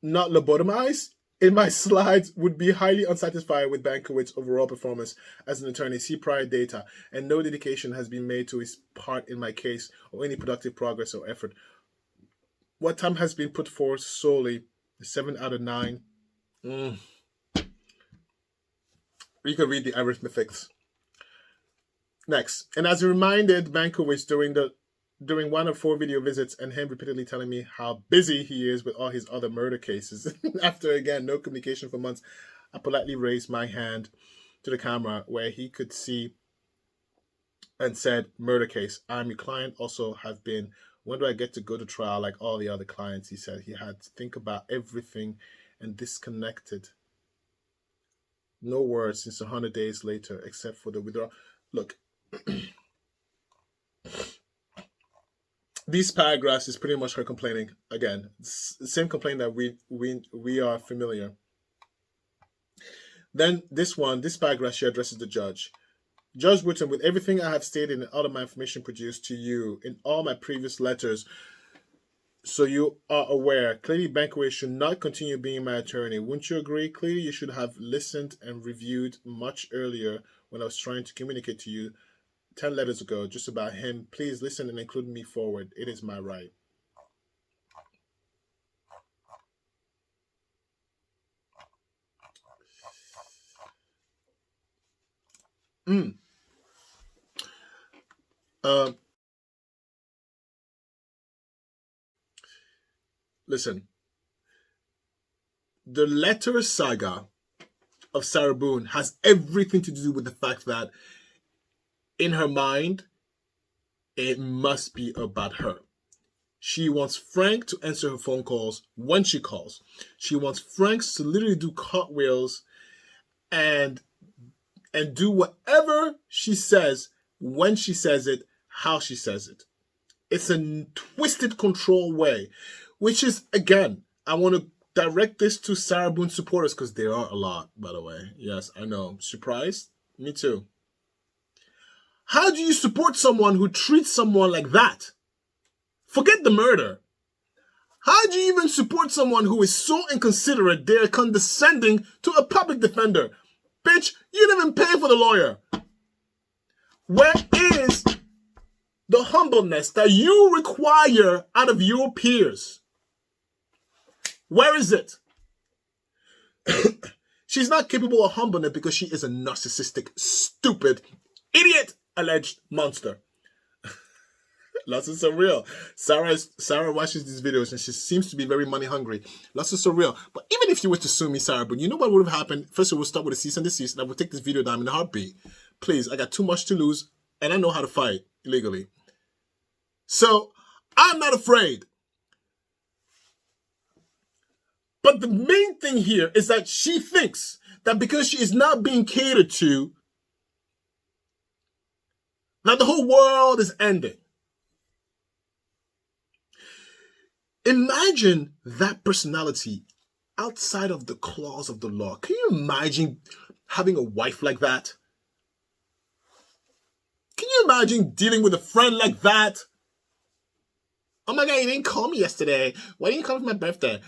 not lobotomized in my slides would be highly unsatisfied with Bankowitz's overall performance as an attorney. See prior data, and no dedication has been made to his part in my case or any productive progress or effort. What time has been put forth solely? 7 out of 9. You can read the arithmetics. Next, and as he reminded Bankowitz during one of 4 video visits and him repeatedly telling me how busy he is with all his other murder cases. After, again, no communication for months, I politely raised my hand to the camera where he could see and said, murder case. I'm your client, also have been. When do I get to go to trial like all the other clients? He said he had to think about everything and disconnected. No words since 100 days later, except for the withdrawal. Look, these paragraphs is pretty much her complaining. Again, same complaint that we are familiar. Then this paragraph, she addresses the judge. Judge Wooten, with everything I have stated and all of my information produced to you in all my previous letters, so you are aware, clearly Bankowitz should not continue being my attorney. Wouldn't you agree? Clearly you should have listened and reviewed much earlier when I was trying to communicate to you 10 letters ago just about him. Please listen and include me forward. It is my right. Listen, the letter saga of Sarah Boone has everything to do with the fact that in her mind, it must be about her. She wants Frank to answer her phone calls when she calls. She wants Frank to literally do cartwheels and do whatever she says when she says it, how she says it. It's a twisted control way, which is, again, I want to direct this to Sarah Boone supporters because there are a lot, by the way. Yes, I know. Surprised? Me too. How do you support someone who treats someone like that? Forget the murder. How do you even support someone who is so inconsiderate they're condescending to a public defender? Bitch, you didn't even pay for the lawyer. Where is the humbleness that you require out of your peers? Where is it? She's not capable of humbleness because she is a narcissistic, stupid, idiot, alleged monster. Lots of surreal. Sarah watches these videos and she seems to be very money hungry. Lots of surreal. But even if you were to sue me, Sarah, but you know what would have happened? First of all, we'll start with a cease and desist, and I will take this video down in a heartbeat. Please, I got too much to lose, and I know how to fight legally. So, I'm not afraid. But the main thing here is that she thinks that because she is not being catered to, that the whole world is ending. Imagine that personality outside of the claws of the law. Can you imagine having a wife like that? Can you imagine dealing with a friend like that? Oh my God, you didn't call me yesterday. Why didn't you call me for my birthday?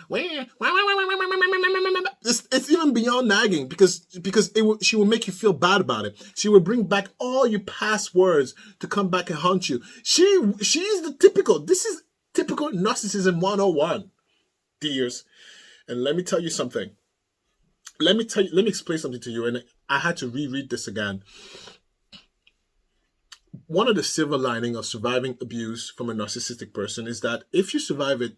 It's even beyond nagging because she will make you feel bad about it. She will bring back all your past words to come back and haunt you. She is the typical. This is typical narcissism 101, dears. And let me tell you something. Let me explain something to you. And I had to reread this again. One of the silver lining of surviving abuse from a narcissistic person is that if you survive it,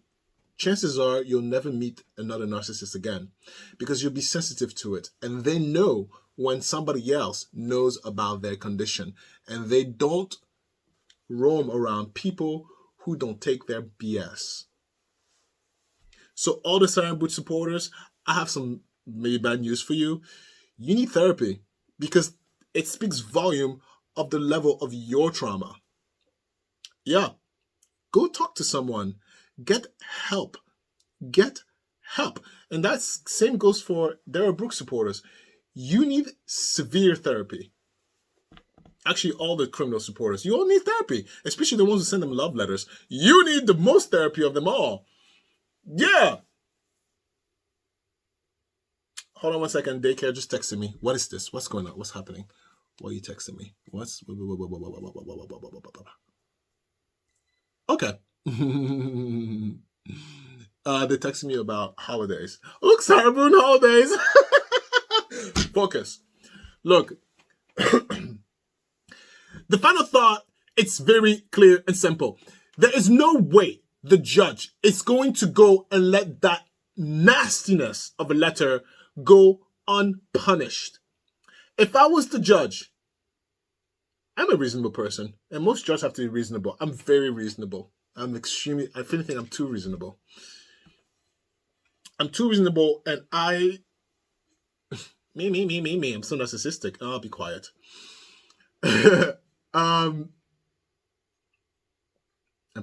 chances are you'll never meet another narcissist again because you'll be sensitive to it. And they know when somebody else knows about their condition, and they don't roam around people who don't take their BS. So all the Siren Boot supporters, I have some maybe bad news for you. You need therapy because it speaks volume of the level of your trauma. Yeah, go talk to someone. Get help. Get help. And that same goes for Dara Brooks supporters. You need severe therapy. Actually, all the criminal supporters, you all need therapy, especially the ones who send them love letters. You need the most therapy of them all. Yeah. Hold on one second. Daycare just texted me. What is this? What's going on? What's happening? Why are you texting me? What's... Okay. They're texting me about holidays. Look, Sarah Boone holidays. Focus. Look. The final thought, it's very clear and simple. There is no way the judge is going to go and let that nastiness of a letter go unpunished. If I was the judge, I'm a reasonable person, and most judges have to be reasonable. I'm very reasonable. I'm extremely, if anything, I'm too reasonable. I'm too reasonable, and me. I'm so narcissistic. I'll be quiet. I'm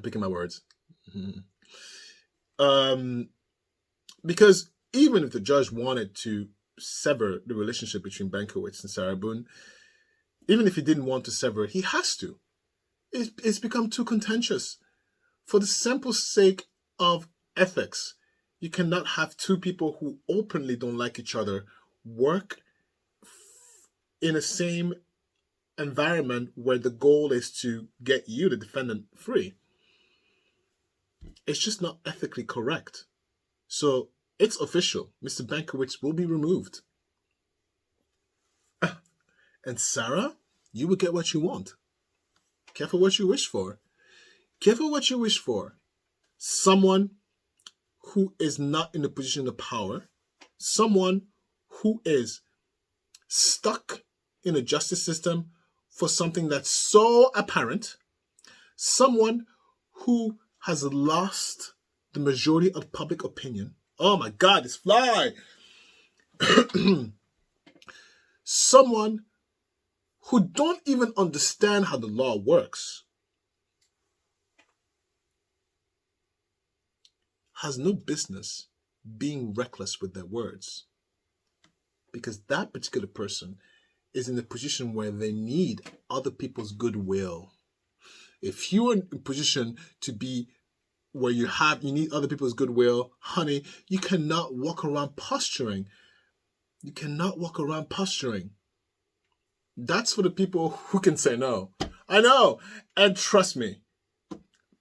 picking my words. Because even if the judge wanted to sever the relationship between Bankowitz and Sarah Boone, even if he didn't want to sever it, he has to. It's become too contentious. For the simple sake of ethics, you cannot have two people who openly don't like each other work in the same environment where the goal is to get you, the defendant, free. It's just not ethically correct. So it's official. Mr. Bankowitz will be removed. And Sarah, you will get what you want. Careful what you wish for. Careful what you wish for. Someone who is not in a position of power. Someone who is stuck in a justice system for something that's so apparent. Someone who has lost the majority of public opinion. Oh my God, this fly! Someone who don't even understand how the law works. Has no business being reckless with their words. Because that particular person is in a position where they need other people's goodwill. If you are in a position to be where you need other people's goodwill, honey, you cannot walk around posturing. You cannot walk around posturing. That's for the people who can say no. I know. And trust me,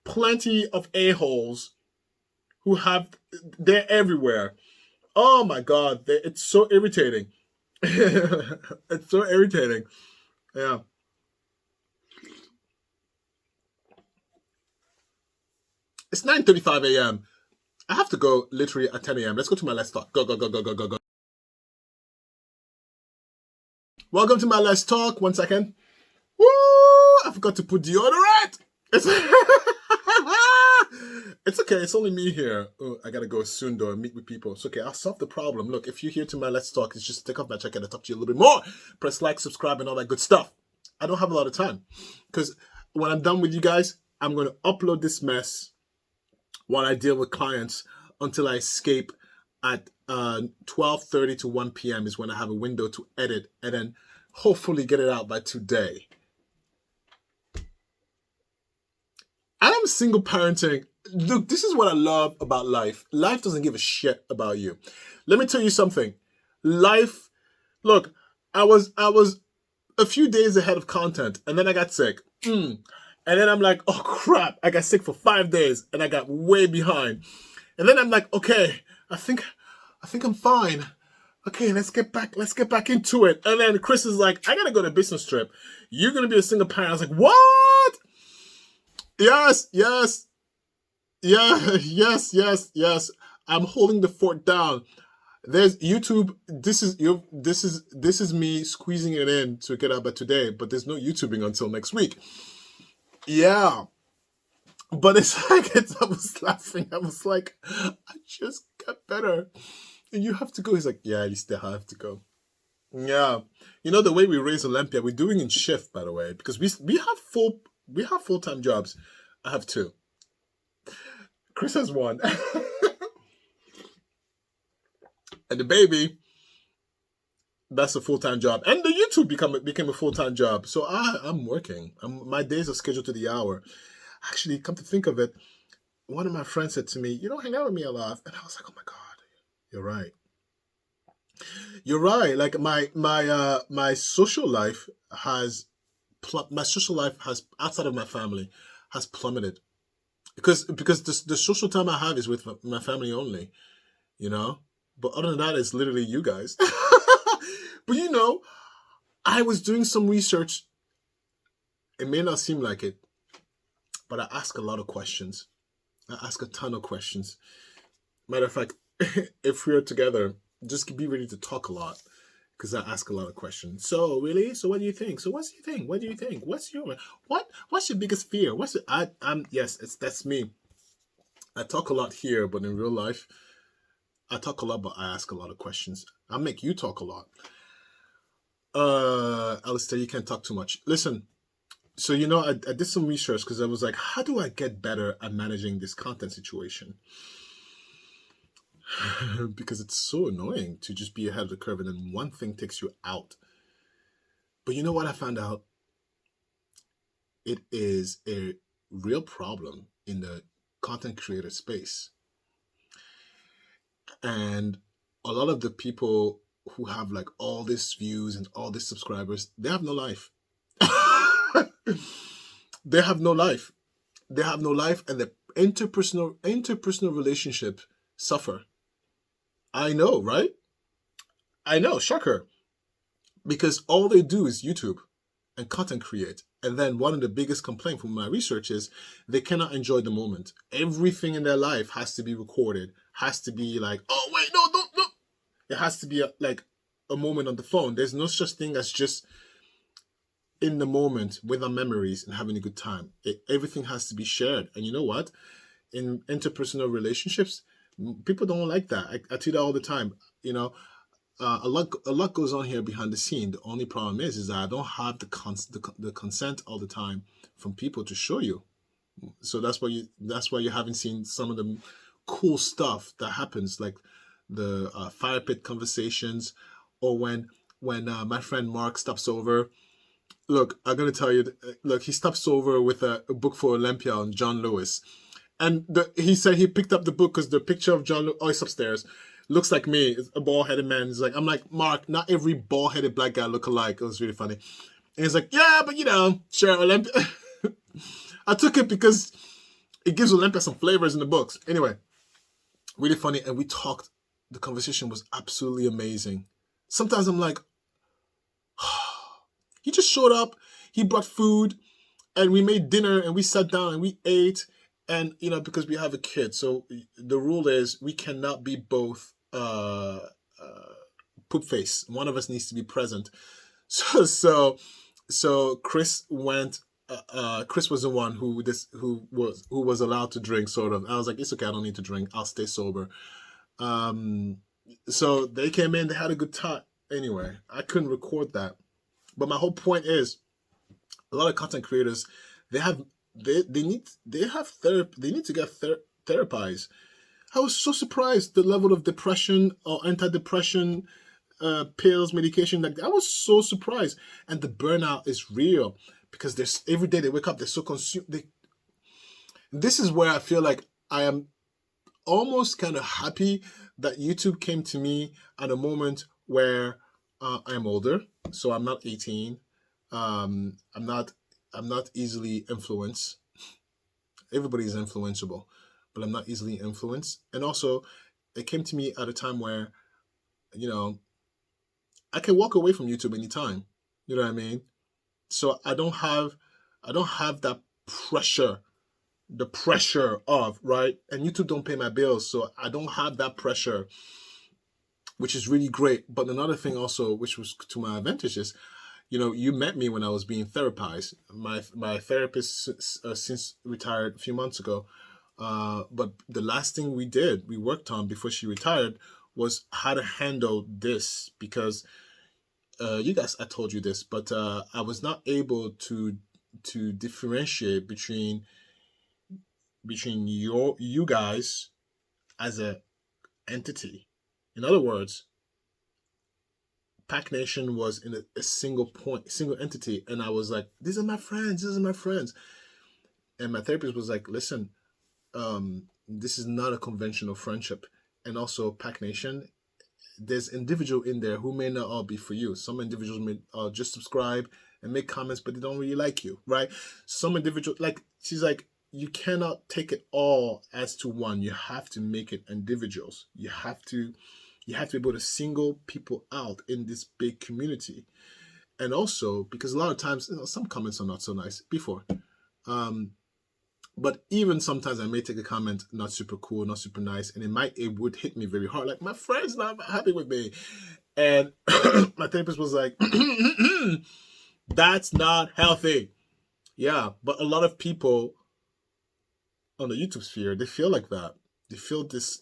plenty of a-holes who they're everywhere. Oh my God, it's so irritating. It's so irritating. Yeah. It's 9:35 a.m. I have to go literally at 10 a.m. Let's go to my Let's Talk. Go, go, go, go, go, go, go. Welcome to my Let's Talk. 1 second. Woo! I forgot to put deodorant. It's okay. It's only me here. Oh, I gotta go soon though and meet with people. It's okay. I'll solve the problem. Look, if you're here to my Let's Talk, it's just take off my jacket and talk to you a little bit more. Press like, subscribe, and all that good stuff. I don't have a lot of time because when I'm done with you guys, I'm going to upload this mess while I deal with clients until I escape at 12:30 to 1 p.m. is when I have a window to edit and then hopefully get it out by today. I'm single parenting. Look, this is what I love about life. Life doesn't give a shit about you. Let me tell you something. Life, look, I was a few days ahead of content and then I got sick. And then I'm like, oh crap, I got sick for 5 days and I got way behind. And then I'm like, okay, I think I'm fine. Okay, let's get back into it. And then Chris is like, I gotta go on a business trip. You're gonna be a single parent. I was like, what? Yes. I'm holding the fort down. There's YouTube. This is me squeezing it in to get out by today, but there's no YouTubing until next week. Yeah. But it's like, I was laughing. I was like, I just got better. And you have to go. He's like, yeah, you still have to go. Yeah. You know, the way we raise Olympia, we're doing in shift, by the way, because we have full-time jobs. I have 2. Chris has 1. And the baby, that's a full-time job. And the YouTube became a full-time job. So I'm working. My days are scheduled to the hour. Actually, come to think of it, one of my friends said to me, you don't hang out with me a lot. And I was like, oh my God, you're right. You're right. Like my social life has outside of my family has plummeted because the social time I have is with my family only, you know. But other than that, it's literally you guys. But you know, I was doing some research. It may not seem like it, but I ask a lot of questions. I ask a ton of questions. Matter of fact, if we're together, just be ready to talk a lot because I ask a lot of questions. So really? So what do you think? So what's your thing? What do you think? What's your biggest fear? That's me. I talk a lot here, but in real life, I talk a lot, but I ask a lot of questions. I make you talk a lot. Alistair, you can't talk too much. Listen, so you know, I did some research because I was like, how do I get better at managing this content situation? Because it's so annoying to just be ahead of the curve and then one thing takes you out. But you know what I found out? It is a real problem in the content creator space. And a lot of the people who have like all these views and all these subscribers, they have no life. They have no life. They have no life, and the interpersonal relationship suffer. I know, right? I know, shocker. Because all they do is YouTube and content create. And then one of the biggest complaints from my research is they cannot enjoy the moment. Everything in their life has to be recorded, has to be like, oh, wait, no. It has to be like a moment on the phone. There's no such thing as just in the moment with our memories and having a good time. Everything has to be shared. And you know what? In interpersonal relationships, people don't like that. I tell you that all the time. You know, a lot goes on here behind the scene. The only problem is that I don't have the consent all the time from people to show you. So that's why you haven't seen some of the cool stuff that happens, like the fire pit conversations, or when my friend Mark stops over. Look, I'm gonna tell you. Look, he stops over with a book for Olympia on John Lewis, and he said he picked up the book because the picture of John Lewis, oh, it's upstairs. looks like me. It's a bald-headed man. He's like, I'm like, Mark, not every bald-headed black guy look alike. It was really funny. And he's like, yeah, but sure, Olympia. I took it because it gives Olympia some flavors in the books. Anyway, really funny. And we talked. The conversation was absolutely amazing. Sometimes I'm like, he just showed up. He brought food and we made dinner and we sat down and we ate. And, because we have a kid. So the rule is we cannot be both poop face. One of us needs to be present. So Chris went. Chris was the one who was allowed to drink, sort of. I was like, it's okay, I don't need to drink. I'll stay sober. So they came in, they had a good time. Anyway, I couldn't record that. But my whole point is, a lot of content creators, they need to get therapized. I was so surprised the level of depression or antidepressant pills, medication, like I was so surprised. And the burnout is real because every day they wake up, they're so consumed. This is where I feel like I am almost kind of happy that YouTube came to me at a moment where I'm older, so I'm not 18. I'm not easily influenced. Everybody is influenceable, but I'm not easily influenced. And also, it came to me at a time where, I can walk away from YouTube anytime. You know what I mean? So I don't have that pressure, the pressure of, right? And YouTube don't pay my bills, so I don't have that pressure, which is really great. But another thing also, which was to my advantage, is, you met me when I was being therapized. My therapist since retired a few months ago. But the last thing we worked on before she retired was how to handle this, because you guys, I told you this, but I was not able to differentiate between you guys as a entity. In other words, PACT Nation was in a single entity, and I was like, these are my friends. And my therapist was like, listen, this is not a conventional friendship. And also, PACT Nation, there's individual in there who may not all be for you. Some individuals may just subscribe and make comments, but they don't really like you, right? Some individual, she's like, you cannot take it all as to one. You have to make it individuals. You have to be able to single people out in this big community. And also, because a lot of times, some comments are not so nice before. But even sometimes I may take a comment not super cool, not super nice, and it would hit me very hard. Like, my friend's not happy with me. And my therapist was like, that's not healthy. Yeah, but a lot of people on the YouTube sphere, they feel like that. They feel this.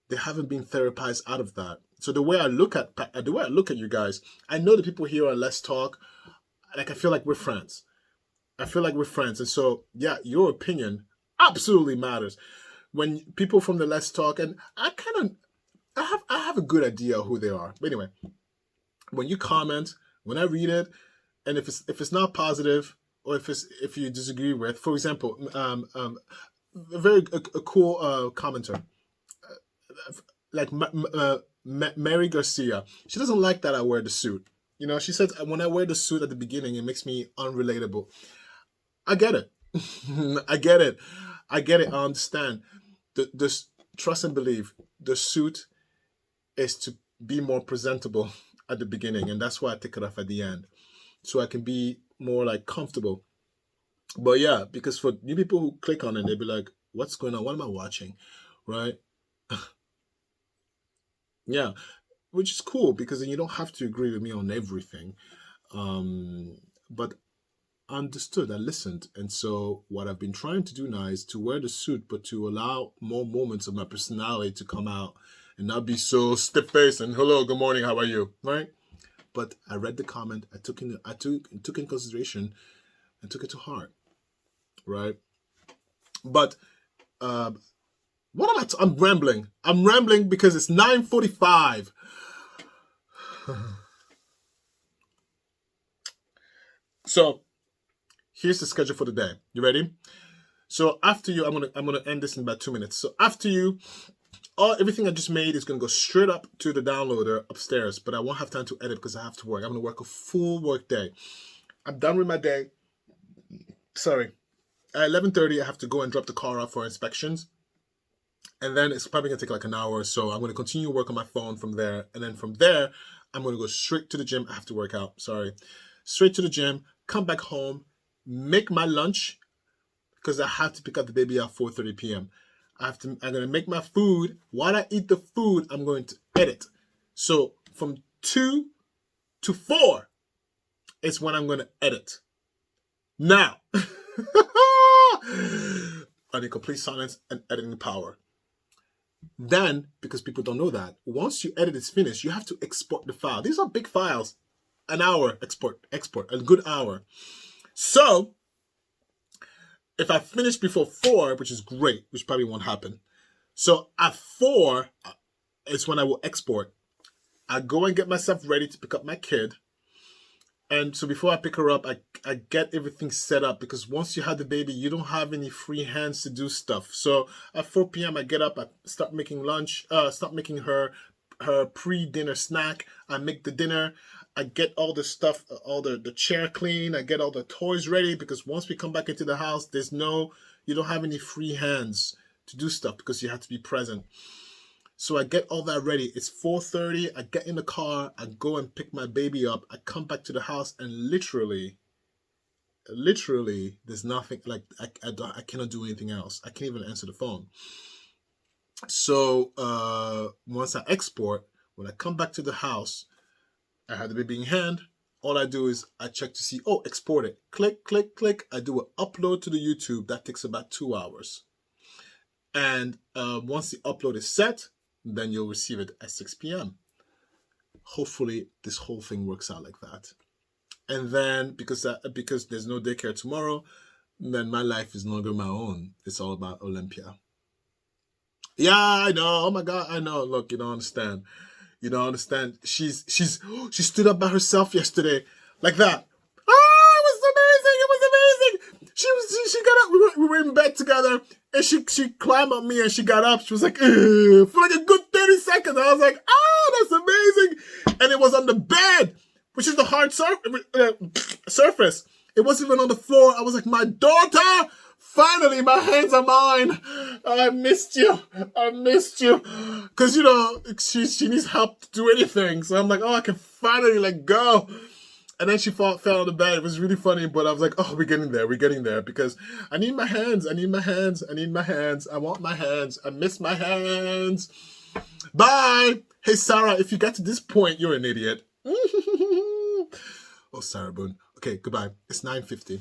They haven't been therapized out of that. So the way I look at you guys, I know the people here on Let's Talk. Like, I feel like we're friends. And so, yeah, your opinion absolutely matters. When people from the Let's Talk, and I have a good idea who they are. But anyway, when you comment, when I read it, and if it's not positive, or if you disagree with, for example, a cool commenter, like Mary Garcia, she doesn't like that I wear the suit. She said when I wear the suit at the beginning, it makes me unrelatable. I get it. I get it. I understand. The trust and believe. The suit is to be more presentable at the beginning, and that's why I take it off at the end, so I can be more comfortable. But yeah, because for new people who click on it, they'll be like, "What's going on? What am I watching?" Right? Yeah, which is cool because then you don't have to agree with me on everything. But I understood, I listened. And so what I've been trying to do now is to wear the suit, but to allow more moments of my personality to come out and not be so stiff-faced and hello, good morning, how are you? Right? But I read the comment, I took in consideration and took it to heart. Right? But what am I'm rambling. I'm rambling because it's 9:45. So here's the schedule for the day. You ready? So after you, I'm gonna end this in about 2 minutes. So after you, everything I just made is going to go straight up to the downloader upstairs, but I won't have time to edit because I have to work. I'm going to work a full work day. I'm done with my day. Sorry. At 11:30, I have to go and drop the car off for inspections. And then it's probably going to take like an hour or so. I'm going to continue work on my phone from there. And then from there, I'm going to go straight to the gym. I have to work out. Sorry. Straight to the gym, come back home, make my lunch because I have to pick up the baby at 4:30 p.m. I'm going to make my food. While I eat the food, I'm going to edit. So from 2 to 4 is when I'm going to edit. Now, I need complete silence and editing power. Then, because people don't know that, once you edit is finished, you have to export the file. These are big files. An hour export, a good hour. So, if I finish before 4, which is great, which probably won't happen. So, at 4 is when I will export. I go and get myself ready to pick up my kid. And so before I pick her up, I get everything set up because once you have the baby, you don't have any free hands to do stuff. So at 4 p.m., I get up, I start making lunch, start making her pre-dinner snack. I make the dinner. I get all the stuff, all the chair clean. I get all the toys ready because once we come back into the house, you don't have any free hands to do stuff because you have to be present. So I get all that ready. It's 4:30. I get in the car. I go and pick my baby up. I come back to the house and literally, there's nothing, like I cannot do anything else. I can't even answer the phone. So once I export, when I come back to the house, I have the baby in hand. All I do is I check to see, export it. Click, click, click. I do an upload to the YouTube. That takes about 2 hours. And once the upload is set, then you'll receive it at 6 p.m. Hopefully, this whole thing works out like that. And then, because there's no daycare tomorrow, then my life is no longer my own. It's all about Olympia. Yeah, I know. Oh my God, I know. Look, you don't understand. You don't understand. She stood up by herself yesterday, like that. It was amazing. It was amazing. She got up. We were in bed together. And she climbed on me and she got up. She was like, for like a good 30 seconds. I was like, that's amazing. And it was on the bed, which is the hard surface. It wasn't even on the floor. I was like, my daughter, finally, my hands are mine. I missed you. Because, she needs help to do anything. So I'm like, I can finally let go. And then she fell on the bed. It was really funny, but I was like, we're getting there because I need my hands. I want my hands. I miss my hands. Bye. Hey, Sarah, if you got to this point, you're an idiot. Sarah Boone. Okay, goodbye. It's 9:50.